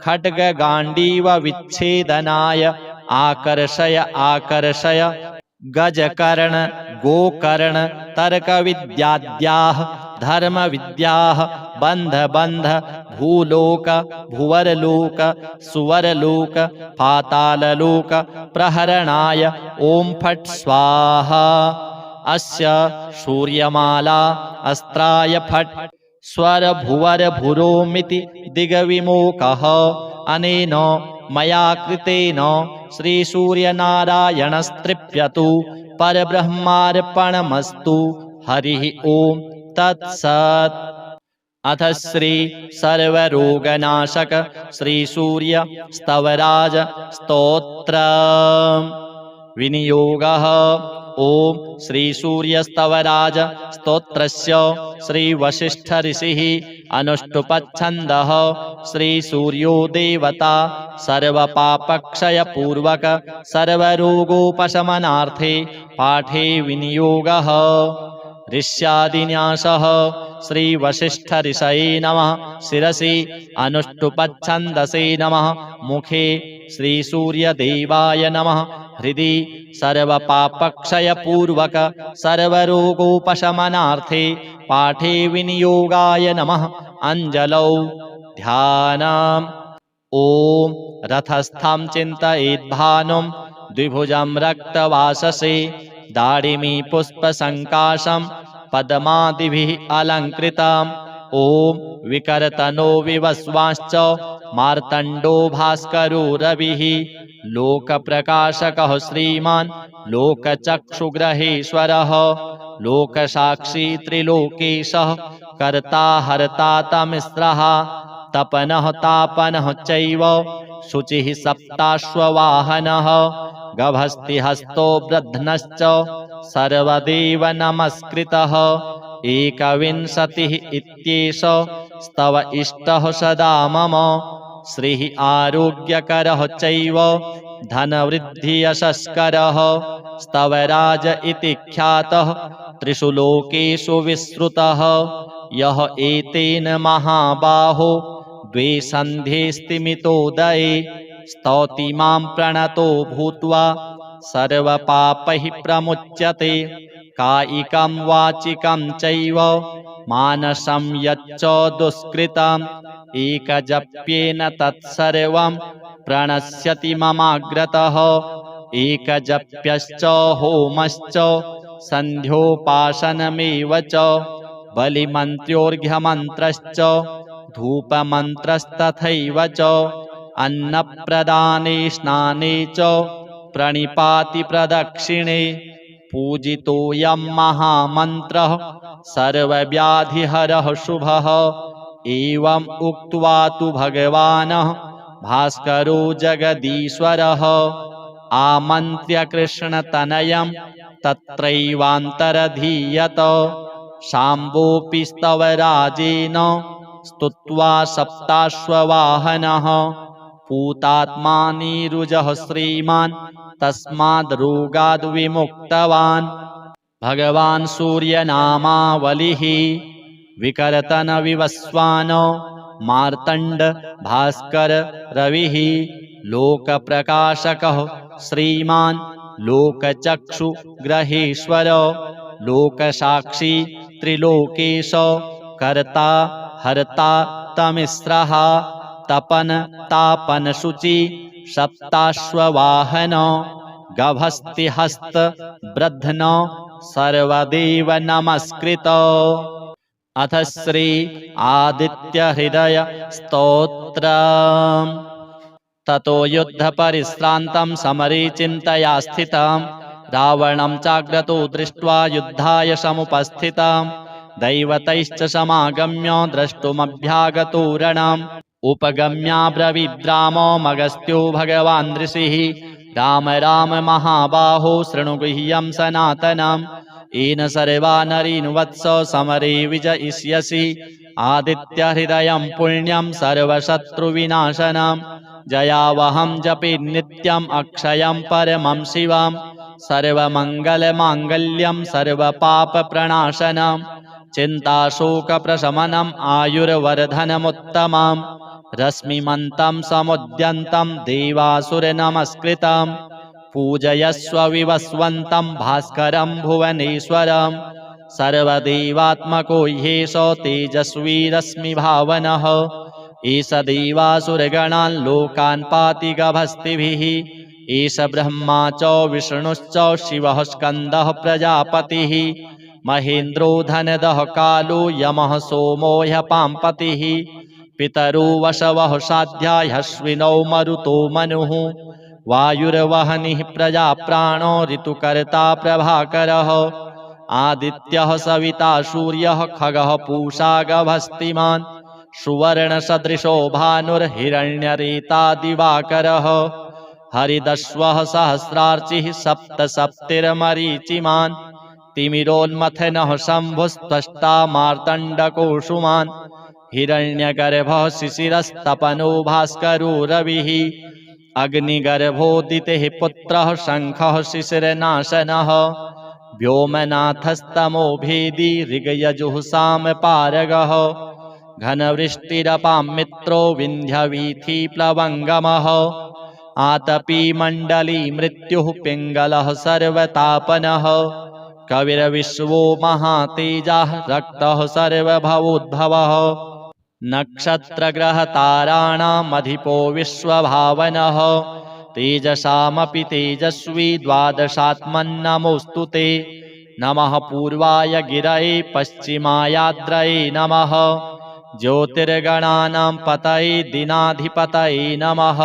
खड्ग गांडीव विच्छेदनाय आकर्षय आकर्षय गजकर्ण गोकर्ण तर्क विद्याद्याः धर्म विद्याः बंध बंध भूलोक भुवरलोक सुवरलोक पाताललोक प्रहरणाय ओम फट् स्वाहा अस्य सूर्यमाला अस्त्राय फट् स्वर भुवर भुरोमिति दिग्विमोकः अनेन मया कृतेन श्री सूर्यनारायणस्तृप्यतु परब्रह्मार्पणमस्तु हरिः ओम तत्सत्। अथ श्री सर्वरोगनाशक श्री सूर्य स्तवराज स्तोत्र विनियोगः। ओम श्री सूर्य स्तवराज स्तोत्रस्य श्री वशिष्ठ ऋषिः अनुष्टुप्छन्दः श्री सूर्यो देवता सर्वपापक्षय पूर्वक सर्वरोगोपशमनार्थे पाठे विनियोगः। ऋष्यादिन्यासः श्री वशिष्ठ ऋषये नमः। शिरसि अनुष्टुप्छन्दसे नमः। मुखे श्री सूर्य देवाय नमः। हृदि सर्वपापक्षय पूर्वक सर्वरोगोपशमनार्थे पाठे विनियोगाय नमः। अंजलौ ध्यानम्। ओम रथस्थं चिन्तयेद्भानुं द्विभुजं रक्तवाससे दाडिमी पुष्पसङ्काशं पद्मादिभिः अलङ्कृतम्। ओम विकरतनो विवस्वांश्च मार्तण्डो भास्करो रविः लोकप्रकाशकः श्रीमान् लोकचक्षुग्रहेश्वरः लोकसाक्षी त्रिलोकेशः कर्ता हर्ता तमिस्रः तपनः तापनः चैव शुचिः सप्ताश्ववाहनः गभस्तिहस्तो वृद्धनश्च सर्वदेव नमस्कृतः एकविंशतिः इत्येष स्तव इष्टः सदा मम श्रीः आरोग्यकरः चैव धनवृद्धियशस्करः स्तवराज इति ख्यातः त्रिषु लोकेषु विश्रुतः यः एतेन महाबाहो द्वे सन्ध्ये स्तिमितोदये स्तौति मां प्रणतो भूत्वा सर्वपापैः प्रमुच्यते कायिकं वाचिकं चैव मानसं यच्च दुष्कृतम् एकजप्येन तत्सर्वं प्रणश्यति ममाग्रतः एकजप्यश्च होमश्च सन्ध्योपासनमेव च बलिमन्त्रोऽर्घ्यमन्त्रश्च धूपमन्त्रस्तथैव च अन्नप्रदाने स्नाने च प्रणिपाति प्रदक्षिणे पूजितोऽयं महामन्त्रः सर्वव्याधिहरः शुभः। एवम् उक्त्वा तु भगवान् भास्करो जगदीश्वरः आमन्त्र्य कृष्णतनयं तत्रैवान्तरधीयत। शाम्बोऽपि स्तवराजेन स्तुत्वा सप्ताश्ववाहनः पूतात्मानीरुजः श्रीमान् तस्माद् रोगाद् विमुक्तवान्। भगवान् सूर्यनामावलिः विकर्तन विवस्वान् मार्तण्ड भास्कर रविः लोकप्रकाशकः श्रीमान् लोकचक्षुग्रहेश्वर लोकसाक्षी त्रिलोकेश कर्ता हर्ता तमिस्रः तपन तापन शुचि सप्ताश्ववाहन गभस्तिहस्त ब्रध्न सर्वदेव नमस्कृत। अथ श्री आदित्य हृदय स्तोत्रम्। ततो युद्ध परिश्रान्तं समरे चिन्तया स्थितं रावणं चाग्रतो दृष्ट्वा युद्धाय समुपस्थितं दैवतैश्च समागम्य द्रष्टुमभ्यागतो रणम् उपगम्याब्रवीद्रामो मगस्त्यो भगवान् ऋषिः राम राम महाबाहो शृणु गुह्यं सनातनम् येन सर्वा नरीन्वत्स समरे विजयिष्यसि आदित्यहृदयं पुण्यं सर्वशत्रुविनाशनम् जयावहं जपे नित्यम् अक्षयं परमं शिवम् सर्वमङ्गलमाङ्गल्यं सर्वपापप्रणाशनम् चिन्ताशोकप्रशमनम् आयुर्वर्धनमुत्तमम् रश्मिमन्तं समुद्यन्तं देवासुरनमस्कृतम् पूजयस्व विवस्वन्तं भास्करं भुवनेश्वरम् सर्वदेवात्मको ह्येष तेजस्वी रश्मिभावनः एष देवासुरगणान् लोकान् पाति गभस्तिभिः एष ब्रह्मा च विष्णुश्च शिवः स्कन्दः प्रजापतिः महेन्द्रो धनदः कालो यमः सोमो ह्यपाम्पतिः पितरो वशवः साध्या ह्यश्विनौ मरुतो मनुः वायुर्वहनिः प्रजाप्राणो ऋतुकर्ता प्रभाकरः आदित्यः सविता सूर्यः खगः पूषा गभस्तिमान् सुवर्णसदृशो भानुर्हिरण्यरेता दिवाकरः हरिदश्वः सहस्रार्चिः सप्त सप्तिर्मरीचिमान् तिमिरोन्मथनः शम्भुस्त्वष्टा मार्तण्डकोऽंशुमान् हिरण्यगर्भः शिशिरस्तपनो भास्करो रविः अग्निगर्भोदितेः पुत्रः शङ्खः शिशिरनाशनः व्योमनाथस्तमो भेदी ऋगयजुःसामपारगः घनवृष्टिरपां मित्रो विन्ध्यवीथिप्लवङ्गमः आतपी मण्डली मृत्युः पिङ्गलः सर्वतापनः कविर्विश्वो महातेजः रक्तः सर्वभवोद्भवः नक्षत्रग्रहताराणामधिपो विश्वभावनः तेजसामपि तेजस्वी द्वादशात्मन्नमोऽस्तु ते नमः पूर्वाय गिरये पश्चिमायाद्रये नमः ज्योतिर्गणानां पतये दिनाधिपतये नमः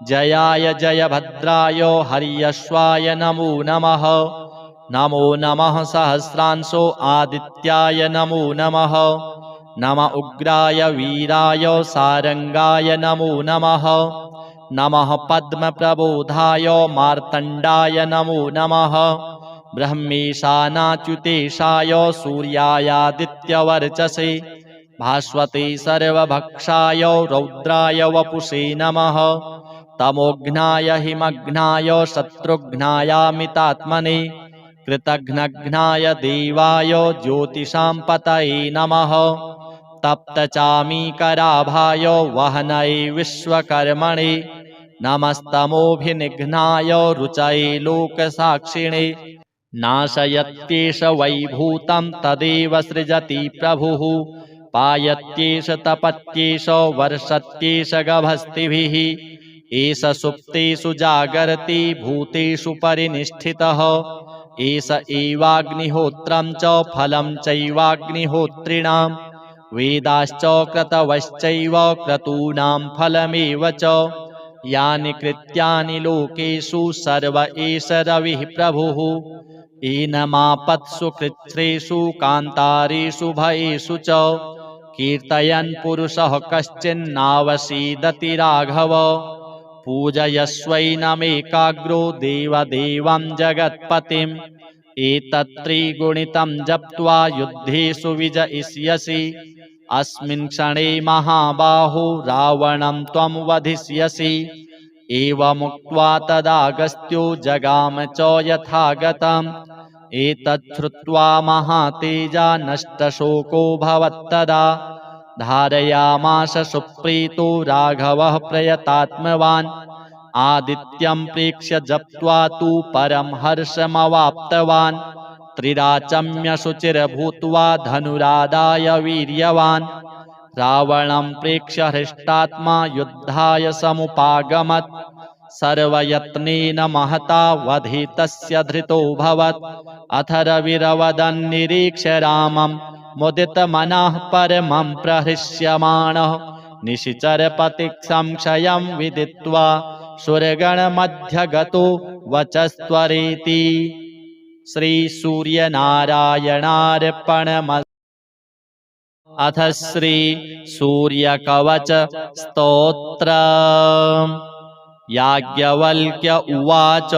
जयाय जयभद्राय हर्यश्वाय नमो नमः नमो नमः सहस्रांशो आदित्याय नमो नमः नम उग्राय वीराय सारंगाय नमो नमः नमः पद्मप्रबोधाय मार्तण्डाय नमो नमः ब्रह्मेशानाच्युतेशाय सूर्यायादित्यवर्चसे भास्वते सर्वभक्षाय रौद्राय वपुषे नमः तमोघ्नाय हिमघ्नाय शत्रुघ्नायामितात्मने कृतघ्नघ्नाय देवाय ज्योतिषां पतये नमः तप्तचामीकराभाय वहनये विश्वकर्मणे नमस्तमोभिनिघ्नाय रुचये लोकसाक्षिणे नाशयत्येष वैभूतं तदेव सृजति प्रभुः पायत्येष तपत्येष वर्षत्येष गभस्तिभिः एष सुप्तेषु जागर्ति भूतेषु परिनिष्ठितः एष एवाग्निहोत्रं च फलं चैवाग्निहोत्रिणां वेदाश्च क्रतवश्चैव क्रतूनां फलमेव च यानि कृत्यानि लोकेषु सर्व एष रविः प्रभुः एनमापत्सु कृच्छ्रेषु कान्तारेषु भयेषु च कीर्तयन् पुरुषः कश्चिन्नावसीदति राघव पूजयस्वैनमेकाग्रो देवदेवं जगत्पतिम् एतत्त्रिगुणितं जप्त्वा युद्धेषु विजयिष्यसि अस्मिन् क्षणे महाबाहो रावणं त्वं वधिष्यसि एवमुक्त्वा तदागस्त्यो जगाम च यथागतम् एतत् श्रुत्वा महातेजा नष्टशोको भवत्तदा धारयामास सुप्रीतो राघवः प्रयतात्मवान् आदित्यं प्रेक्ष्य जप्त्वा तु परं हर्षमवाप्तवान् त्रिराचम्य शुचिर्भूत्वा धनुरादाय वीर्यवान् रावणं प्रेक्ष्य हृष्टात्मा युद्धाय समुपागमत् सर्वयत्नेन महता वधितस्य धृतोऽभवत् अथ रविरवदन्निरीक्ष्य रामं मुदितमनः परमं प्रहृष्यमाणः निशिचरपतिः संशयं विदित्वा सुरगणमध्यगतो वचस्त्वरेति श्रीसूर्यनारायणार्पणमस्तु। अथ श्री सूर्यकवच स्तोत्रम्। याज्ञवल्क्य उवाच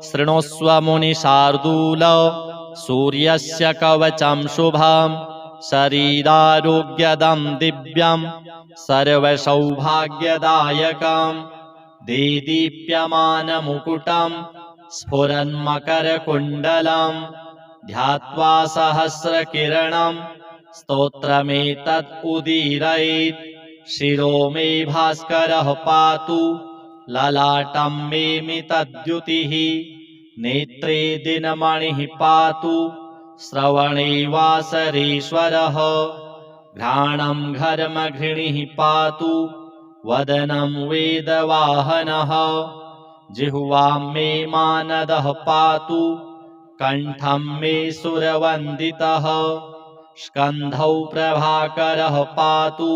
शृणुष्व मुनिशार्दूल सूर्यस्य कवचं शुभं शरीरारोग्यदं दिव्यं सर्वसौभाग्यदायकं देदीप्यमानमुकुटं स्फुरन्मकरकुण्डलं ध्यात्वा सहस्रकिरणं स्तोत्रमेतत् उदीरयेत् शिरो मे भास्करः पातु ललाटं मे मितद्युतिः नेत्रे दिनमणिः पातु श्रवणे वासरेश्वरः घ्राणं घर्मघृणिः पातु वदनं वेदवाहनः जिह्वां मे मानदः पातु कण्ठं मे सुरवन्दितः स्कन्धौ प्रभाकरः पातु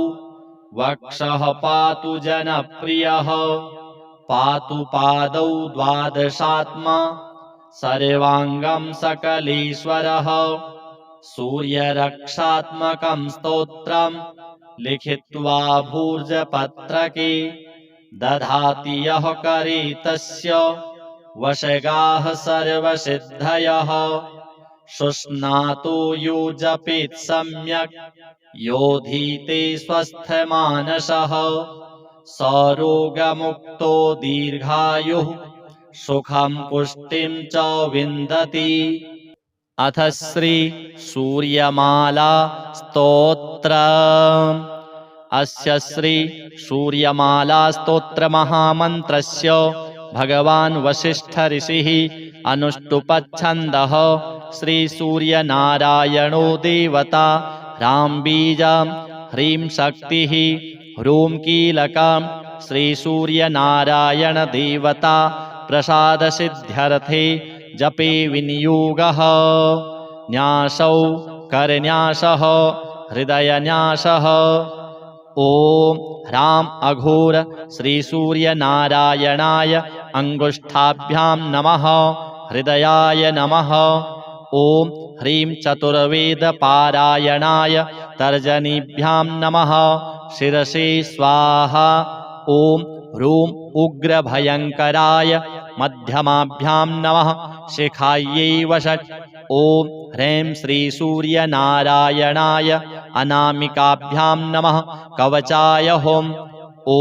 वक्षः पातु जनप्रियः पातु पादौ द्वादशात्मा सर्वाङ्गं सकलेश्वरः सूर्यरक्षात्मकं स्तोत्रं लिखित्वा भूर्जपत्रके दधाति यः करे तस्य वशगाः सर्वसिद्धयः शुष्णातो यो जपेत् सम्यक् योधीते स्वस्थमानसः सरोगमुक्तो दीर्घायुः सुखं पुष्टिं च विन्दति। अथ श्री सूर्यमाला स्तोत्रम्। अस्य श्री सूर्यमाला स्तोत्र महामन्त्रस्य भगवान् वसिष्ठ ऋषिः अनुष्टुप्छन्दः श्री सूर्यनारायणो देवता ह्रां बीजं ह्रीं शक्तिः ह्रूं कीलकं श्री सूर्यनारायण देवता प्रसादसिद्ध्यर्थे जपे विनियोगः न्यासौ करन्यासः हृदयन्यासः। ॐ ह्रां अघोर श्री सूर्यनारायणाय अंगुष्ठाभ्यां नमः हृदयाय नमः। ॐ ह्रीं चतुर्वेदपारायणाय तर्जनीभ्यां नमः शिरसे स्वाहा। ॐ ह्रूं उग्रभयङ्कराय मध्यमाभ्यां नमः शिखायै वषट्। ॐ ह्रीं श्रीसूर्यनारायणाय अनामिकाभ्यां नमः कवचाय हुम्। ॐ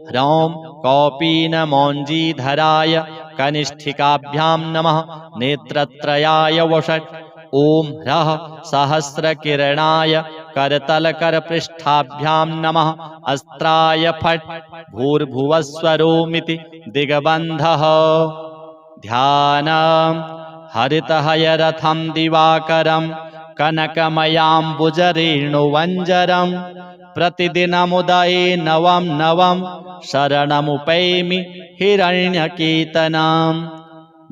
ह्रौं कौपीनमौञ्जीधराय कनिष्ठिकाभ्यां नमः नेत्रत्रयाय वषट्। ॐ ह्रः सहस्रकिरणाय करतलकरपृष्ठाभ्यां नमः अस्त्राय फट्। भूर्भुवस्वरोमिति दिग्बन्धः। ध्यानम्। हरितहयरथं दिवाकरं कनकमयाम्बुजरेणुवञ्जरं प्रतिदिनमुदये नवं नवं शरणमुपैमि हिरण्यकेतनम्।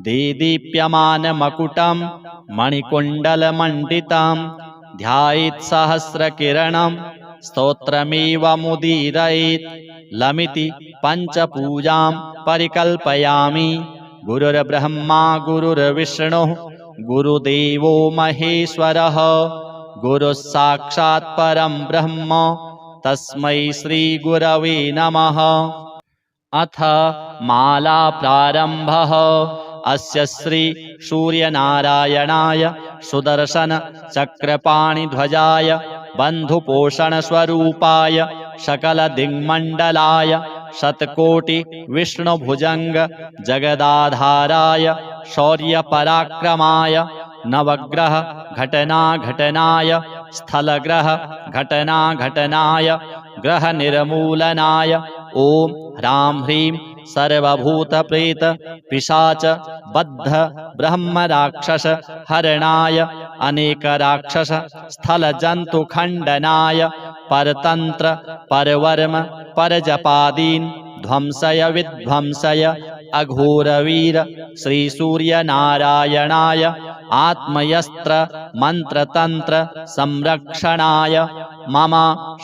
देदीप्यमानमकुटं मणिकुण्डलमण्डितं ध्यायेत् सहस्रकिरणं स्तोत्रमेवमुदीरयेत् लमिति पञ्चपूजां परिकल्पयामि। गुरुर्ब्रह्मा गुरुर्विष्णुः गुरुदेवो महेश्वरः गुरुः साक्षात् परं ब्रह्म तस्मै श्रीगुरवे नमः। अथ माला प्रारम्भः। अस्य श्री सूर्यनारायणाय सुदर्शन चक्रपाणिध्वजाय बन्धुपोषणस्वरूपाय सकलदिङ्मण्डलाय शतकोटि विष्णुभुजङ्ग जगदाधाराय शौर्यपराक्रमाय नवग्रह घटनाघटनाय स्थलग्रह घटनाघटनाय ग्रहनिर्मूलनाय ॐ ह्रां ह्रीं सर्वभूतप्रेत पिशाच बद्ध ब्रह्मराक्षस हरणाय अनेकराक्षस स्थलजन्तुखण्डनाय परतन्त्र परवर्म परजपादीन् ध्वंसय विध्वंसय अघोरवीर श्रीसूर्यनारायणाय आत्मयस्त्र मन्त्रतन्त्र संरक्षणाय मम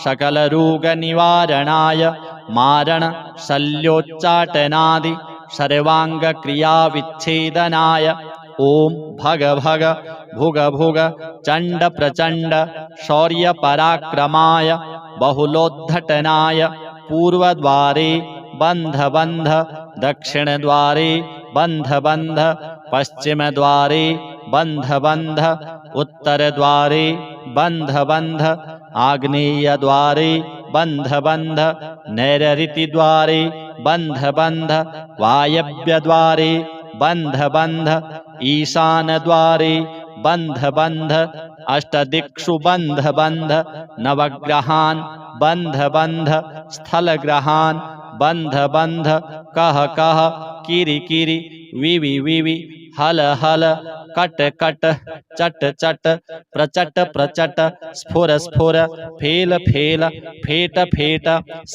सकलरोगनिवारणाय मारण शल्योच्चाटनादि सर्वाङ्गक्रियाविच्छेदनाय ॐ भग भग भुग भुग चण्ड प्रचण्ड शौर्यपराक्रमाय बहुलोद्धटनाय पूर्वद्वारे बन्ध बन्ध दक्षिणद्वारे बन्ध बन्ध पश्चिमद्वारे बन्ध बन्ध उत्तरद्वारे बन्ध बन्ध आग्नेयद्वारे बन्ध बन्ध नैरृतिद्वारे बन्ध बन्ध वायव्यद्वारे बन्ध बन्ध ईशानद्वारे बन्ध बन्ध अष्टदिक्षु बन्ध बन्ध नवग्रहान् बन्ध बन्ध स्थलग्रहान् बन्ध बन्ध कह कह किरि किरि विवि विवि हल हल कट कट चट चट प्रचट प्रचट स्फुर स्फुर फेल फेल फेट फेट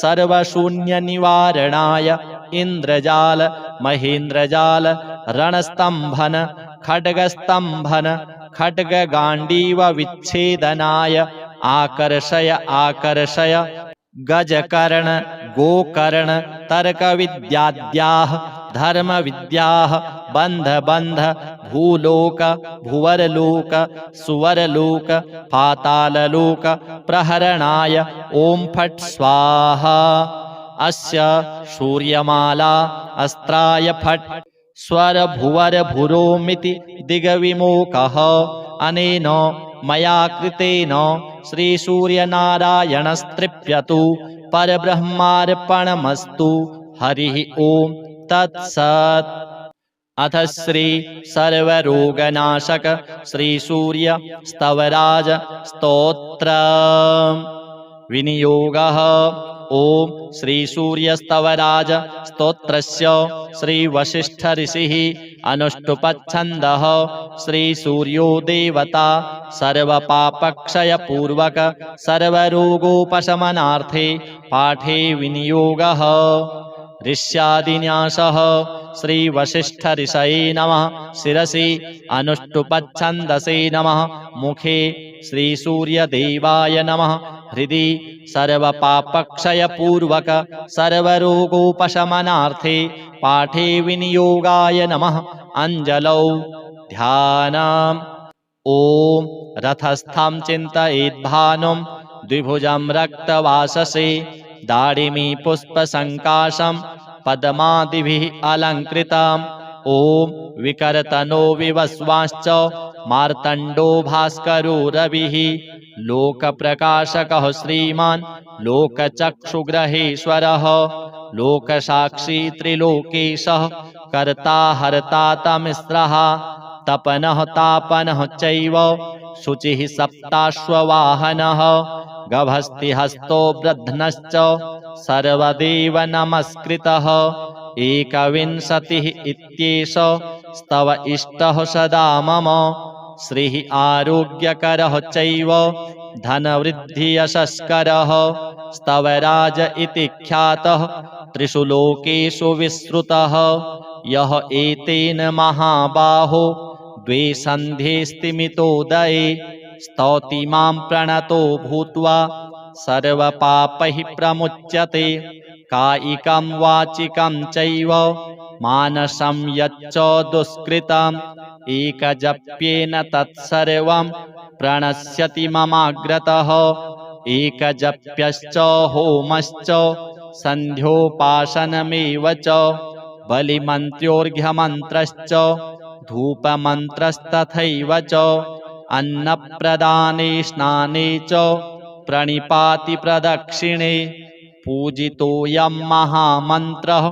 सर्वशून्यनिवारणाय इन्द्रजाल महेन्द्रजाल रणस्तम्भन खड्गस्तम्भन खड्गगाण्डीव विच्छेदनाय आकर्षय आकर्षय गजकर्ण गोकर्ण तर्कविद्याद्याः धर्मविद्याः बन्ध बन्ध भूलोक भुवरलोक सुवरलोक पाताललोक प्रहरणाय ॐ फट् स्वाहा। अस्य सूर्यमाला अस्त्राय फट् स्वर भुवर भुरोमिति दिग्विमोकः अनेन मया कृतेन श्रीसूर्यनारायणस्तृप्यतु परब्रह्मार्पणमस्तु। हरिः ॐ तत्सत्। अथ श्री सर्वरोगनाशक श्रीसूर्य स्तवराज स्तोत्र विनियोगः। ॐ श्रीसूर्यस्तवराज स्तोत्रस्य श्रीवसिष्ठ ऋषिः अनुष्टुप्छन्दः। श्रीसूर्यो देवता सर्वपापक्षयपूर्वक सर्वरोगोपशमनार्थे पाठे विनियोगः। ऋष्यादिन्यासः। श्रीवसिष्ठ ऋषये नमः। शिरसि अनुष्टुप्छन्दसे नमः। मुखे श्रीसूर्यदेवाय नमः। हृदि सर्वपापक्षयपूर्वक सर्वरोगोपशमनार्थे पाठे विनियोगाय नमः। अञ्जलौ ध्यानम्। ॐ रथस्थं चिन्तयेद्भानुं द्विभुजं रक्तवाससे दाडिमी पुष्पसङ्काशं पद्मादिभिः अलङ्कृतम्। ॐ विकर्तनो विवस्वांश्च मार्तण्डो भास्करो रविः लोकप्रकाशकः श्रीमान् लोकचक्षुग्रहेश्वरः लोकसाक्षी त्रिलोकेशः कर्ता हर्ता तमिस्रः तपनः तापनः चैव शुचिः सप्ताश्ववाहनः गभस्तिहस्तो वृद्धनश्च सर्वदेव नमस्कृतः। एकविंशतिः इत्येष स्तव इष्टः सदा मम श्रीः आरोग्यकरः चैव धनवृद्धियशस्करः स्तवराज इति ख्यातः त्रिषु लोकेषु विश्रुतः यः एतेन महाबाहो द्वे सन्ध्ये स्तिमितोदये स्तौति मां प्रणतो भूत्वा सर्वपापैः प्रमुच्यते कायिकं वाचिकं चैव मानसं यच्च दुष्कृतम् एकजप्येन तत्सर्वं प्रणश्यति ममाग्रतः एकजप्यश्च होमश्च सन्ध्योपासनमेव च बलिमन्त्रोर्घ्यमन्त्रश्च धूपमन्त्रस्तथैव च अन्नप्रदाने स्नाने च प्रणिपाति प्रदक्षिणे पूजितोऽयं महामन्त्रः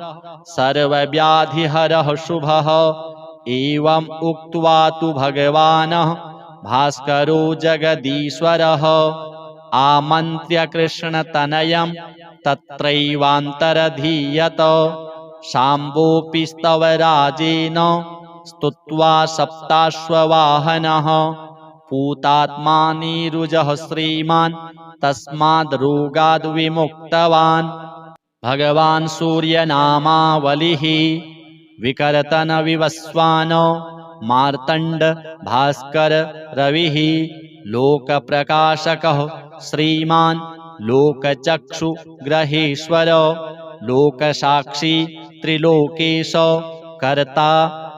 सर्वव्याधिहरः शुभः एवम् उक्त्वा तु भगवान् भास्करो जगदीश्वरः आमन्त्र्य कृष्णतनयं तत्रैवान्तरधीयत शाम्बोऽपि स्तवराजेन स्तुत्वा सप्ताश्ववाहनः पूतात्मानीरुजः श्रीमान् तस्माद् रोगाद् विमुक्तवान्। भगवान् सूर्यनामावलिः विकर्तन विवस्वान मार्तण्ड भास्कर रविः लोकप्रकाशकः श्रीमान् लोकचक्षुग्रहेश्वर लोकसाक्षी त्रिलोकेश कर्ता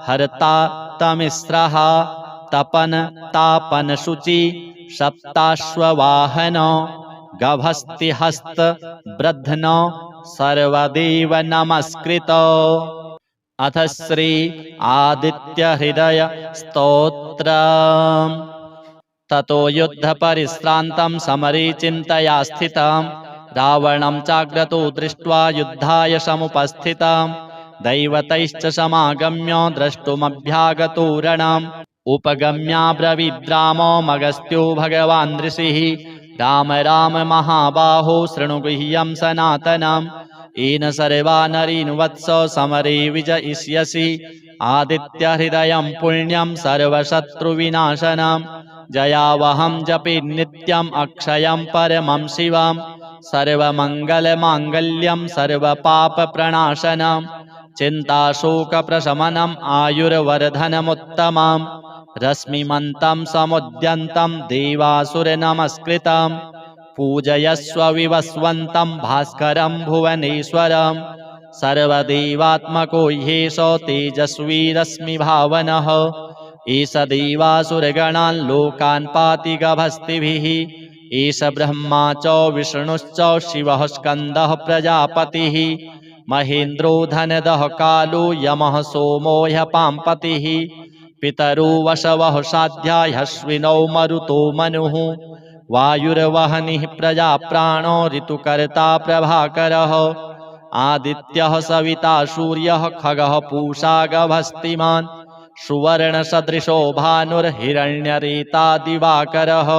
हर्ता तमिस्रः तपन तापन शुचि सप्ताश्ववाहन गभस्तिहस्त ब्रध्न सर्वदेव नमस्कृत। अथ श्री आदित्य हृदय स्तोत्रम्। ततो युद्ध परिश्रान्तं समरे चिन्तया स्थितं रावणं चाग्रतो दृष्ट्वा युद्धाय समुपस्थितं दैवतैश्च समागम्य द्रष्टुमभ्यागतो रणम् उपगम्याब्रवीद्रामो मगस्त्यो भगवान् ऋषिः राम राम महाबाहो शृणु गुह्यं सनातनम् येन सर्वा नरीन् वत्स समरे विजयिष्यसि आदित्यहृदयं पुण्यं सर्वशत्रुविनाशनम् जयावहं जपे नित्यम् अक्षयं परमं शिवम् सर्वमङ्गलमाङ्गल्यं सर्वपापप्रणाशनम् चिन्ताशोकप्रशमनम् आयुर्वर्धनमुत्तमम् रश्मिमन्तं समुद्यन्तं देवासुरनमस्कृतं पूजयस्व विवस्वन्तं भास्करं भुवनेश्वरं सर्वदेवात्मको ह्येष तेजस्वी रश्मिभावनः एष देवासुरगणान् लोकान् पाति गभस्तिभिः एष ब्रह्मा च विष्णुश्च शिवः स्कन्दः प्रजापतिः महेन्द्रो धनदः कालो यमः सोमो ह्यपाम्पतिः पितरो वशवः साध्या ह्यश्विनौ मरुतो मनुः वायुर्वहनिः प्रजाप्राणो ऋतुकर्ता प्रभाकरः आदित्यः सविता सूर्यः खगः पूषा गभस्तिमान् सुवर्णसदृशो भानुर्हिरण्यरेता दिवाकरः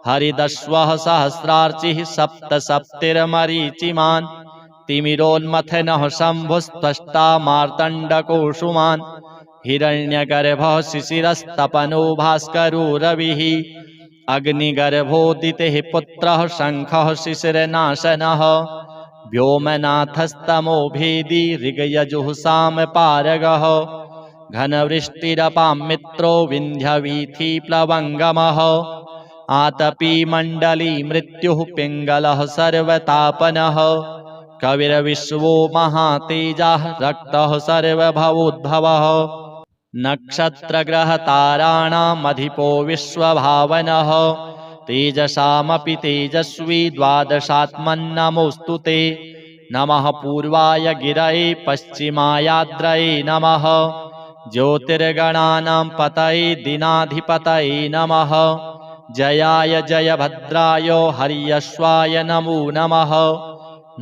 हरिदश्वः सहस्रार्चिः सप्तसप्तिर्मरीचिमान् तिमिरोन्मथनः शम्भुस्त्वष्टा मार्तण्डकोषुमान् हिरण्यगर्भः शिशिरस्तपनो भास्करो रविः अग्निगर्भोदितेः पुत्रः शङ्खः शिशिरनाशनः व्योमनाथस्तमो भेदी ऋगयजुः पारगः घनवृष्टिरपां मित्रो विन्ध्यवीथिप्लवङ्गमः आतपी मण्डली मृत्युः पिङ्गलः सर्वतापनः कविर्विश्वो महातेजः रक्तः सर्वभवोद्भवः नक्षत्रग्रहताराणामधिपो विश्वभावनः तेजसामपि तेजस्वी द्वादशात्मन्नमोऽस्तु ते नमः पूर्वाय गिरये पश्चिमायाद्रये नमः ज्योतिर्गणानां पतये दिनाधिपतये नमः जयाय जयभद्राय हर्यश्वाय नमो नमः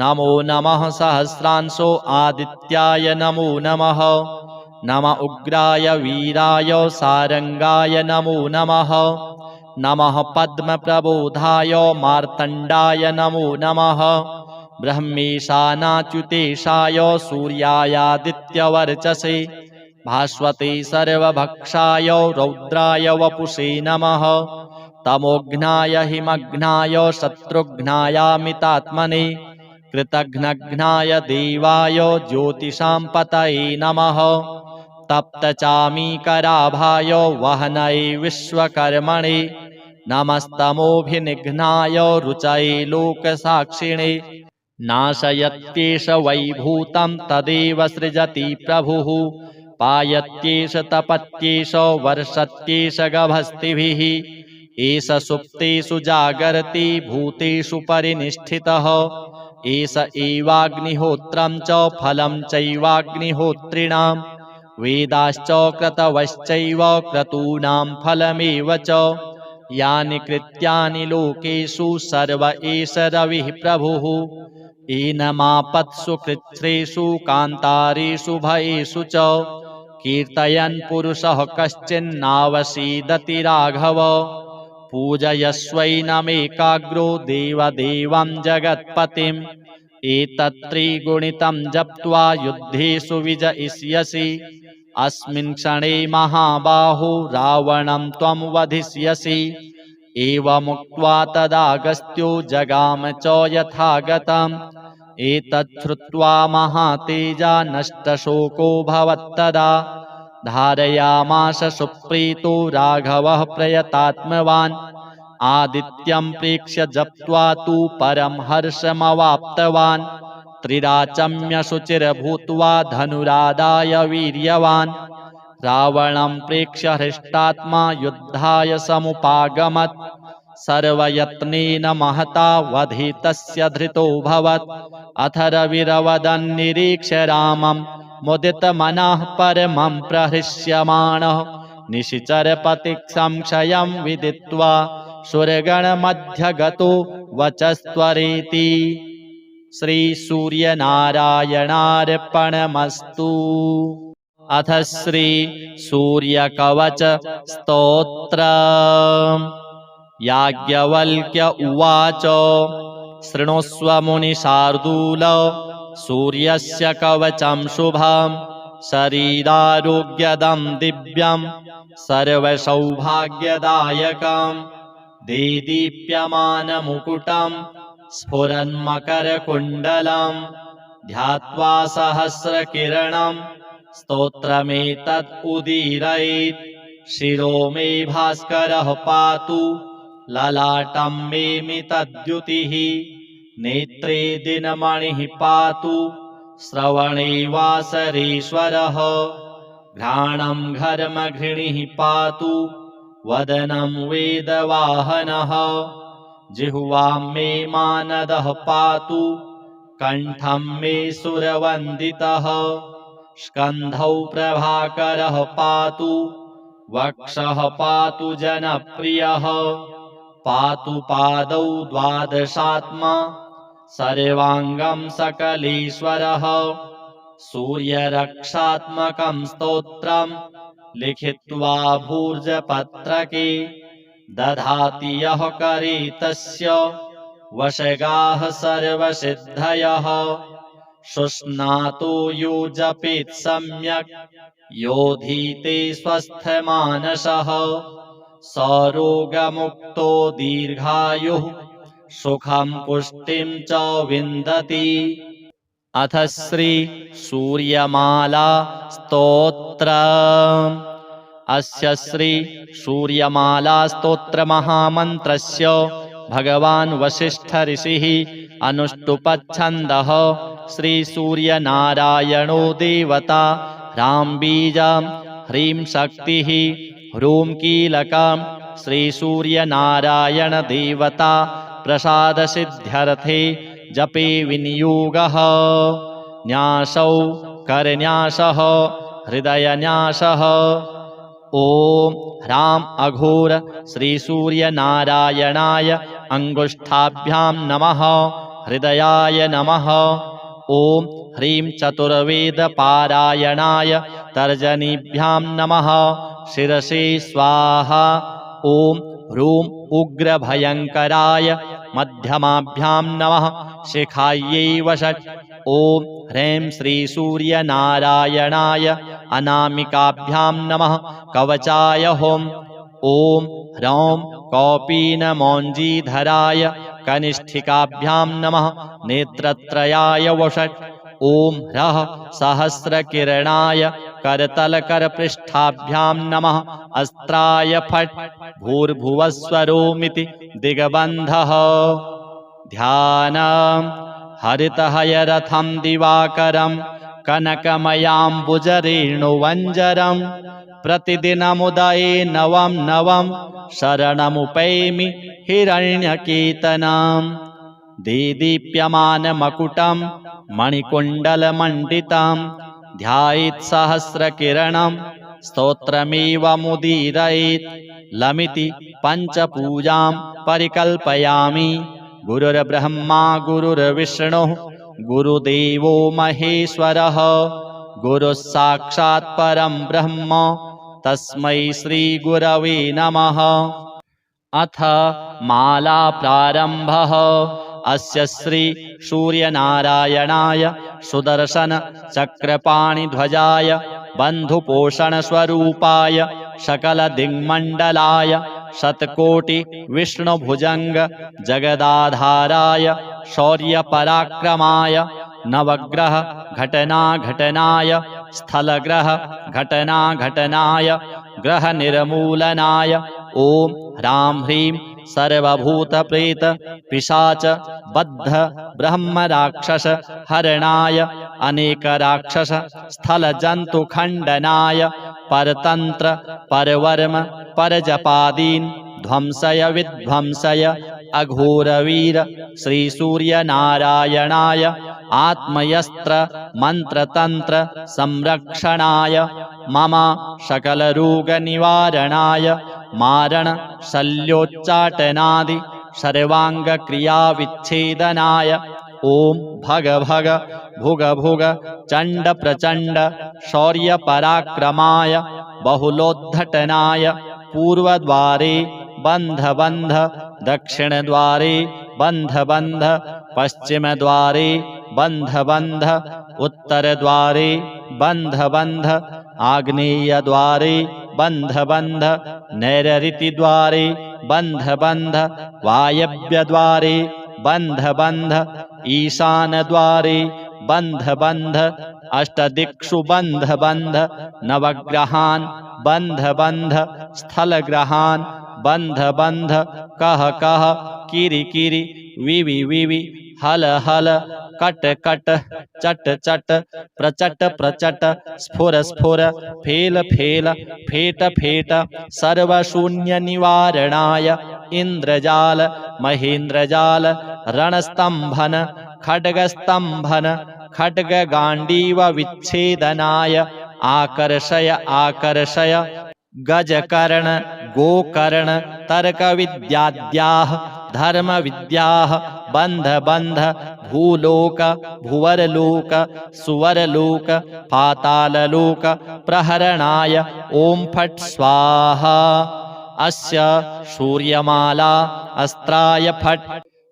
नमो नमः सहस्रांशो आदित्याय नमो नमः नम उग्राय वीराय सारंगाय नमो नमः नमः पद्मप्रबोधाय मार्तण्डाय नमो नमः ब्रह्मेशानाच्युतेशाय सूर्यायादित्यवर्चसे भास्वते सर्वभक्षाय रौद्राय वपुषे नमः तमोघ्नाय हिमघ्नाय शत्रुघ्नायामितात्मने कृतघ्नघ्नाय देवाय ज्योतिषां पतये नमः। तप्तचामीकराभाय वहनये विश्वकर्मणे नमस्तमोभिनिघ्नाय रुचये लोकसाक्षिणे। नाशयत्येष वैभूतं तदेव सृजति प्रभुः पायत्येष तपत्येष वर्षत्येष गभस्तिभिः एष सुप्तेषु जागर्ति भूतेषु परिनिष्ठितः एष एवाग्निहोत्रं च फलं चैवाग्निहोत्रिणां वेदाश्च क्रतवश्चैव क्रतूनां फलमेव च यानि कृत्यानि लोकेषु सर्व एष रविः प्रभुः एनमापत्सु कृच्छ्रेषु कान्तारेषु भयेषु च कीर्तयन् पुरुषः कश्चिन्नावसीदति राघव पूजयस्वैनमेकाग्रो देवदेवं जगत्पतिम् एतत्त्रिगुणितं जप्त्वा युद्धेषु विजयिष्यसि अस्मिन् क्षणे महाबाहो रावणं त्वं वधिष्यसि एवमुक्त्वा तदागस्त्यो जगाम च यथागतम् एतत् श्रुत्वा महातेजा नष्टशोको भवत्तदा धारयामास सुप्रीतो राघवः प्रयतात्मवान् आदित्यं प्रेक्ष्य जप्त्वा तु परं हर्षमवाप्तवान् त्रिराचम्य शुचिर्भूत्वा धनुरादाय वीर्यवान् रावणं प्रेक्ष्य हृष्टात्मा युद्धाय समुपागमत् सर्वयत्नेन महता वधितस्य धृतोऽभवत् अथ रविरवदन्निरीक्ष्य रामं मुदितमनः परमं प्रहृष्यमाणः निशिचरपतिः संशयं विदित्वा सुरगणमध्यगतो वचस्त्वरेति। श्रीसूर्यनारायणार्पणमस्तु। अथ श्री सूर्यकवच स्तोत्र। याज्ञवल्क्य उवाच शृणुष्व मुनिशार्दूल सूर्यस्य कवचं शुभं शरीरारोग्यदं दिव्यं सर्वसौभाग्यदायकं देदीप्यमानमुकुटं स्फुरन्मकरकुण्डलं ध्यात्वा सहस्रकिरणं स्तोत्रमेतत् उदीरयेत् शिरो मे भास्करः पातु ललाटं मे मितद्युतिः नेत्रे दिनमणिः पातु श्रवणे वासरेश्वरः घ्राणं घर्मघृणिः पातु वदनं वेदवाहनः जिह्वां मे मानदः पातु कण्ठं मे सुरवन्दितः स्कन्धौ प्रभाकरः पातु वक्षः पातु जनप्रियः पातु पादौ द्वादशात्मा सर्वाङ्गं सकलेश्वरः सूर्यरक्षात्मकं स्तोत्रं लिखित्वा भूर्जपत्रके दधाति यः करे तस्य वशगाः सर्वसिद्धयः शुष्णातो यो जपेत् सम्यक् योधीते स्वस्थमानसः सरोगमुक्तो दीर्घायुः सुखं पुष्टिं च विन्दति। अथ श्री सूर्यमाला स्तोत्र। अस्य श्री सूर्यमाला स्तोत्र महामन्त्रस्य भगवान् वसिष्ठ ऋषिः अनुष्टुप्छन्दः श्री सूर्यनारायणो देवता ह्रां बीजं ह्रीं शक्तिः ह्रूं कीलकं श्री सूर्यनारायण देवता प्रसादसिद्ध्यर्थे जपे विनियोगः न्यासौ करन्यासः हृदयन्यासः। ॐ ह्रां अघोर श्री सूर्यनारायणाय अंगुष्ठाभ्यां नमः हृदयाय नमः। ॐ ह्रीं चतुर्वेदपारायणाय तर्जनीभ्यां नमः शिरसे स्वाहा। ॐ ह्रूं उग्रभयङ्कराय मध्यमाभ्यां नमः शिखायै वषट्। ॐ ह्रीं श्रीसूर्यनारायणाय अनामिकाभ्यां नमः कवचाय हुम्। ॐ ह्रौं कौपीनमौञ्जीधराय कनिष्ठिकाभ्यां नमः नेत्रत्रयाय वषट्। ॐ ह्रः सहस्रकिरणाय करतलकरपृष्ठाभ्यां नमः अस्त्राय फट्। भूर्भुवस्वरोमिति दिग्बन्धः। ध्यानम् हरितहयरथं दिवाकरं कनकमयाम्बुजरेणुवञ्जरं प्रतिदिनमुदये नवं नवं शरणमुपैमि हिरण्यकेतनम्। देदीप्यमानमकुटं मणिकुण्डलमण्डितं ध्यायेत् सहस्रकिरणं स्तोत्रमेवमुदीरयेत्। लमिति पञ्चपूजां परिकल्पयामि। गुरुर्ब्रह्मा गुरुर्विष्णुः गुरुदेवो महेश्वरः गुरुः साक्षात् परं ब्रह्म तस्मै श्रीगुरवे नमः। अथ माला प्रारम्भः। अस्य श्री सूर्यनारायणाय सुदर्शन चक्रपाणिध्वजाय बन्धुपोषणस्वरूपाय सकलदिङ्मण्डलाय शतकोटि विष्णुभुजंग जगदाधाराय शौर्यपराक्रमाय नवग्रह घटनाघटनाय स्थलग्रह घटनाघटनाय ग्रह निर्मूलनाय ओम ह्रां ह्रीं सर्वभूतप्रेत पिशाच बद्ध ब्रह्म राक्षस हरणाय अनेक राक्षस स्थल जंतु खंडनाय परतंत्र परवर्म परजपादीन ध्वंसय विध्वंसय अघोरवीर श्री सूर्य नारायणाय आत्मयस्त्र मंत्रतंत्र संरक्षणाय मम सकल रोग निवारणाय मारण शल्योच्चाटनादि सर्वांग क्रिया विच्छेदनाय ओम भग भग भुग भुग चंड प्रचंड शौर्य पराक्रमाय बहुलोद्धटनाय पूर्वद्वारे बंध बंध दक्षिण द्वारे बंध बंध पश्चिम द्वारे बंध बंध उत्तर द्वारे बंध बंध आग्नेय द्वारे बंध बंध नैऋति द्वारे बंध बंध वायव्य द्वारे बंध बंध ईशान द्वारे बंध बंध अष्टदिक्षु बंध बंध नवग्रहान् बंध बंध स्थलग्रहान् बंध बंध कह कह किरि किरि विवि विवि हल हल कट कट चट चट प्रचट प्रचट स्फुर स्फुर फेल फेल फेट फेट सर्वशून्य निवारणाय इंद्रजाल महेंद्रजाल रणस्तंभन खड्गस्तंभन खड्ग गांडीव विच्छेदनाय आकर्षय आकर्षय गजकर्ण गोकर्ण तर्क विद्याद्याः धर्म विद्याः बंध बंध भूलोक भुवरलोक सुवरलोक पाताललोक प्रहरणाय ओम फट् स्वाहा। अस्य सूर्यमाला अस्त्राय फट्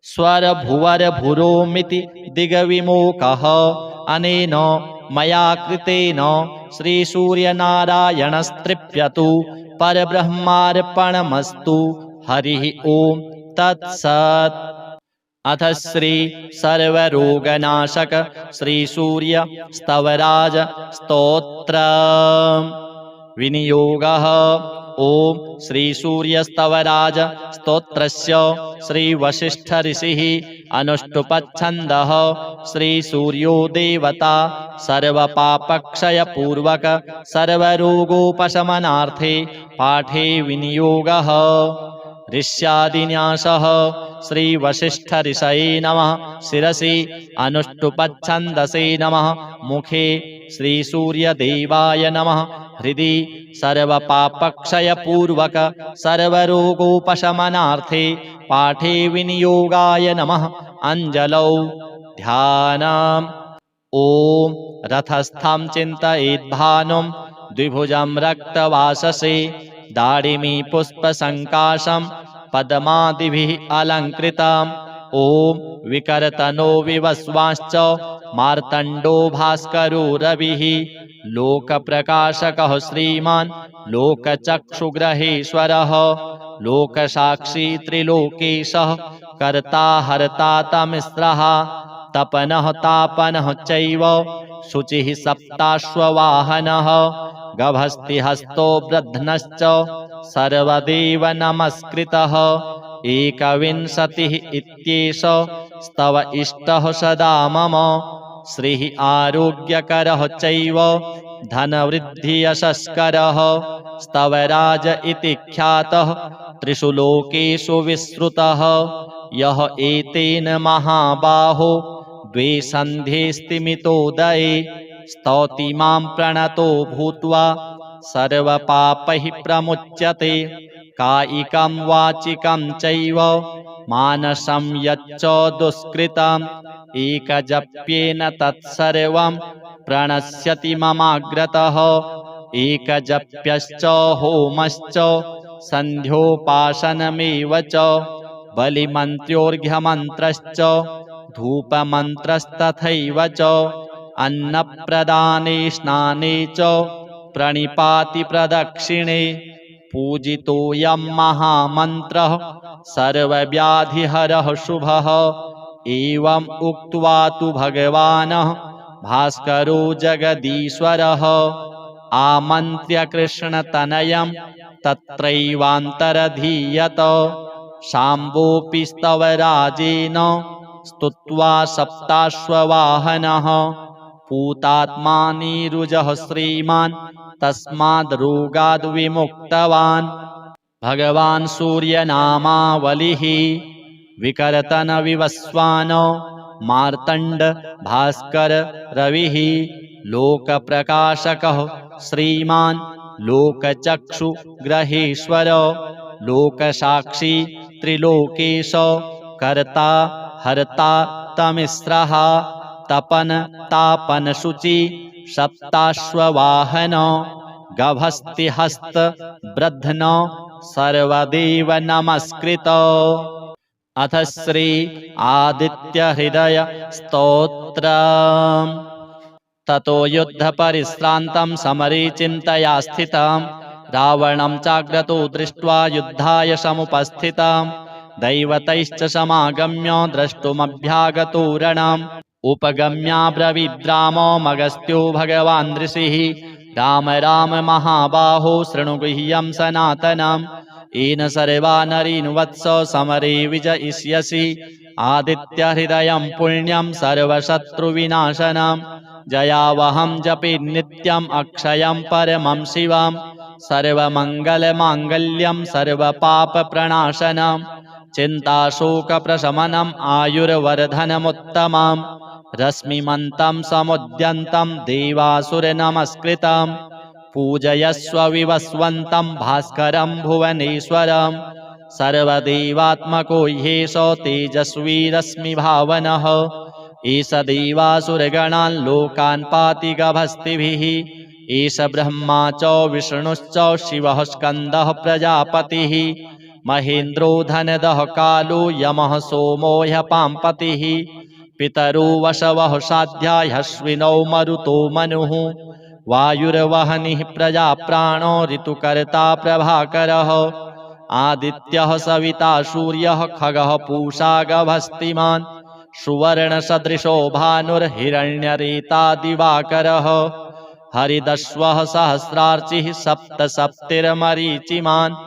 स्वर भुवर भुरोमिति दिग्विमोकः अनेन मया कृतेन श्री सूर्यनारायणस्तृप्यतु परब्रह्मार्पणमस्तु। हरिः ओम तत्सत्। अथ श्री सर्वरोगनाशक श्री सूर्य स्तवराज स्तोत्र विनियोगः। ओम श्री सूर्य स्तवराज स्तोत्रस्य श्री वशिष्ठ ऋषिः अनुष्टुप्छन्दः। श्री सूर्यो देवता सर्वपापक्षय पूर्वक सर्वरोगोपशमनार्थे पाठे विनियोगः। ऋष्यादिन्यासः श्री वशिष्ठ ऋषये नमः। शिरसि अनुष्टुप्छन्दसे नमः। मुखे श्री सूर्यदेवाय नमः। हृदि सर्वपापक्षय पूर्वक सर्वरोगोपशमनार्थे पाठे विनियोगाय नमः। अंजलौ ध्यानम्। ओम रथस्थं चिन्तयेद्भानुं द्विभुजं रक्तवाससे दाडिमी पुष्पसङ्काशं पद्मादिभिः अलङ्कृतम्। ओम विकरतनो विवस्वांश्च मार्तण्डो भास्करो रविः लोकप्रकाशकः श्रीमान् लोकचक्षुग्रहेश्वरः लोकसाक्षी त्रिलोकेशः कर्ता हर्ता तमिस्रः तपनः तापनः चैव शुचिः सप्ताश्ववाहनः गभस्तिहस्तो वृद्धनश्च सर्वदेव नमस्कृतः एकविंशतिः इत्येष स्तव इष्टः सदा मम श्रीः आरोग्यकरः चैव धनवृद्धियशस्करः स्तवराज इति ख्यातः त्रिषु लोकेषु विश्रुतः यः एतेन महाबाहो द्वे सन्ध्ये स्तिमितोदये स्तौति मां प्रणतो भूत्वा सर्वपापैः प्रमुच्यते कायिकं वाचिकं चैव मानसं यच्च दुष्कृतम् एकजप्येन तत्सर्वं प्रणश्यति ममाग्रतः एकजप्यश्च होमश्च सन्ध्योपासनमेव च बलिमन्त्रोर्घ्यमन्त्रश्च धूपमन्त्रस्तथैव च अन्नप्रदाने स्नाने च प्रणिपाति प्रदक्षिणे पूजितोऽयं महामन्त्रः सर्वव्याधिहरः शुभः एवम् उक्त्वा तु भगवान् भास्करो जगदीश्वरः आमन्त्र्य कृष्णतनयं तत्रैवान्तरधीयत शाम्बोऽपि स्तवराजेन स्तुत्वा सप्ताश्ववाहनः पूतात्मानीरुजः श्रीमान् तस्माद् रोगाद् विमुक्तवान् भगवान् सूर्यनामावलिः विकर्तन विवस्वान् मार्तण्ड भास्कर रविः लोकप्रकाशकः श्रीमान् लोकचक्षुग्रहेश्वर लोकसाक्षी त्रिलोकेश कर्ता हर्ता तमिस्रः तपन तापन शुचि सप्ताश्ववाहन गभस्तिहस्त वृद्धन सर्वदेव नमस्कृत। अथ श्री आदित्य हृदय स्तोत्रम्। ततो युद्ध परिश्रान्तं समरे चिन्तया स्थितं रावणं चाग्रतो दृष्ट्वा युद्धाय समुपस्थितं दैवतैश्च समागम्य द्रष्टुमभ्यागतो रणम् उपगम्याब्रवीद्रामो मगस्त्यो भगवान् ऋषिः राम राम महाबाहो शृणु गुह्यं सनातनम् येन सर्वा नरीन् वत्स समरे विजयिष्यसि आदित्यहृदयं पुण्यं सर्वशत्रुविनाशनम् जयावहं जपे नित्यम् अक्षयं परमं शिवम् सर्वमङ्गलमाङ्गल्यं सर्वपापप्रणाशनम् चिन्ताशोकप्रशमनम् आयुर्वर्धनमुत्तमम् रश्मिमन्तं समुद्यन्तं देवासुरनमस्कृतम् पूजयस्व विवस्वन्तं भास्करं भुवनेश्वरम् सर्वदेवात्मको ह्येष तेजस्वी रश्मिभावनः एष देवासुरगणान् लोकान् पाति गभस्तिभिः एष ब्रह्मा च विष्णुश्च शिवः स्कन्दः प्रजापतिः महेन्द्रो धनदः कालो यमः सोमो ह्यपाम्पतिः पितरो वशवः साध्या ह्यश्विनौ मरुतो मनुः वायुर्वहनिः प्रजाप्राणो ऋतुकर्ता प्रभाकरः आदित्यः सविता सूर्यः खगः पूषा गभस्तिमान् सुवर्णसदृशो भानुर्हिरण्यरेता दिवाकरः हरिदश्वः सहस्रार्चिः सप्त सप्तिर्मरीचिमान्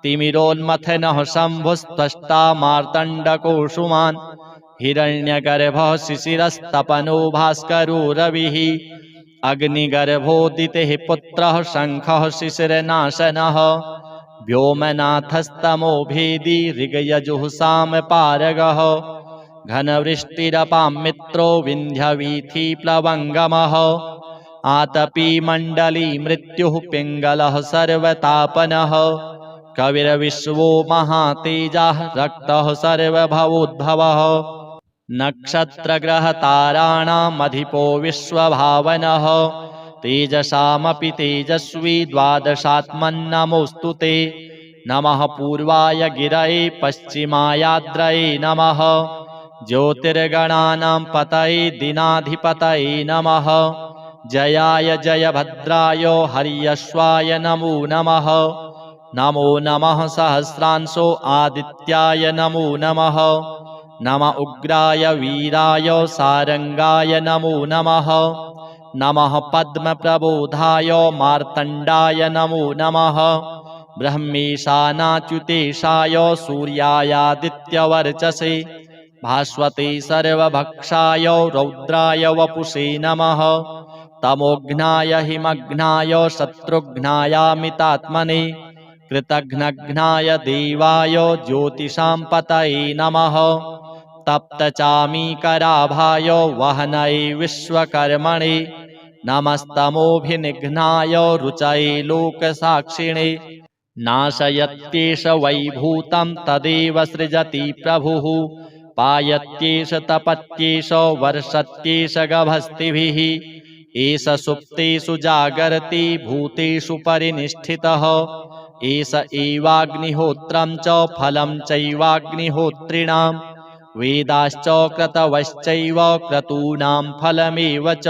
तिमिरोन्मथनः शम्भुस्त्वष्टा मार्तण्डकोषुमान् हिरण्यगर्भः शिशिरस्तपनो भास्करो रविः अग्निगर्भोदितेः पुत्रः शङ्खः शिशिरनाशनः व्योमनाथस्तमो भेदी ऋगयजुःसामपारगः घनवृष्टिरपां मित्रो विन्ध्यवीथिप्लवङ्गमः आतपी मण्डली मृत्युः पिङ्गलः सर्वतापनः कविर्विश्वो महातेजः रक्तः सर्वभवोद्भवः नक्षत्रग्रहताराणामधिपो विश्वभावनः तेजसामपि तेजस्वी द्वादशात्मन्नमोऽस्तु ते नमः पूर्वाय गिरये पश्चिमायाद्रये नमः ज्योतिर्गणानां पतये दिनाधिपतये नमः जयाय जयभद्राय हर्यश्वाय नमो नमः नमो नमः सहस्रांशो आदित्याय नमो नमः नम उग्राय वीराय सारंगाय नमो नमः। नमः पद्मप्रबोधाय मार्तण्डाय नमो नमः। ब्रह्मेशानाच्युतेशाय सूर्यायादित्यवर्चसे भास्वते सर्वभक्षाय रौद्राय वपुषे नमः। तमोघ्नाय हिमघ्नाय शत्रुघ्नायामितात्मने कृतघ्नघ्नाय देवाय ज्योतिषां पतये नमः। तप्तचामीकराभाय वहनये विश्वकर्मणे नमस्तमोभिनिघ्नाय रुचये लोकसाक्षिणे। नाशयत्येष वैभूतं तदेव सृजति प्रभुः पायत्येष तपत्येष वर्षत्येष गभस्तिभिः। एष सुप्तेषु जागर्ति भूतेषु परिनिष्ठितः। एष एवाग्निहोत्रं च फलं चैवाग्निहोत्रिणां वेदाश्च क्रतवश्चैव क्रतूनां फलमेव च।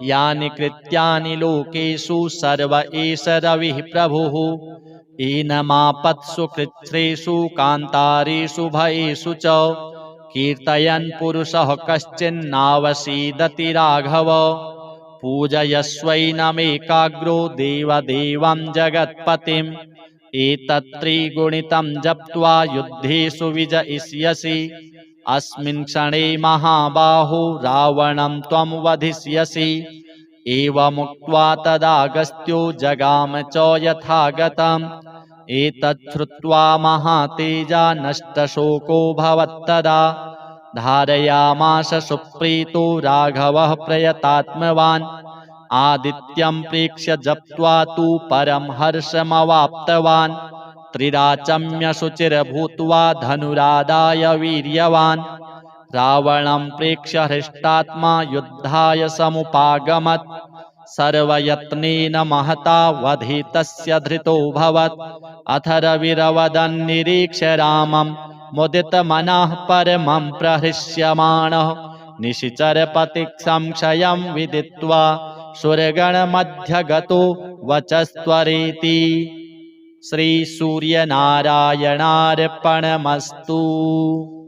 यानि कृत्यानि लोकेषु सर्व एष रविः प्रभुः। एनमापत्सु कृच्छ्रेषु कान्तारेषु भयेषु च कीर्तयन् पुरुषः कश्चिन्नावसीदति राघव। पूजयस्वैनमेकाग्रो देवदेवं जगत्पतिम् एतत्त्रिगुणितं जप्त्वा युद्धेषु विजयिष्यसि। अस्मिन् क्षणे महाबाहो रावणं त्वं वधिष्यसि। एवमुक्त्वा तदागस्त्यो जगाम च यथागतम् एतच्छ्रुत्वा महातेजा नष्टशोको भवत्तदा। धारयामास सुप्रीतो राघवः प्रयतात्मवान् आदित्यं प्रेक्ष्य जप्त्वा तु परं हर्षमवाप्तवान्। त्रिराचम्य शुचिर्भूत्वा धनुरादाय वीर्यवान् रावणं प्रेक्ष्य हृष्टात्मा युद्धाय समुपागमत्। सर्वयत्नेन महता वधितस्य धृतोऽभवत्। अथ रविरवदन्निरीक्ष्य रामं मुदितमनः परमं प्रहृष्यमाणः निशिचरपतिः संशयं विदित्वा सुरगणमध्यगतो वचस्त्वरेति। श्रीसूर्यनारायणार्पणमस्तु।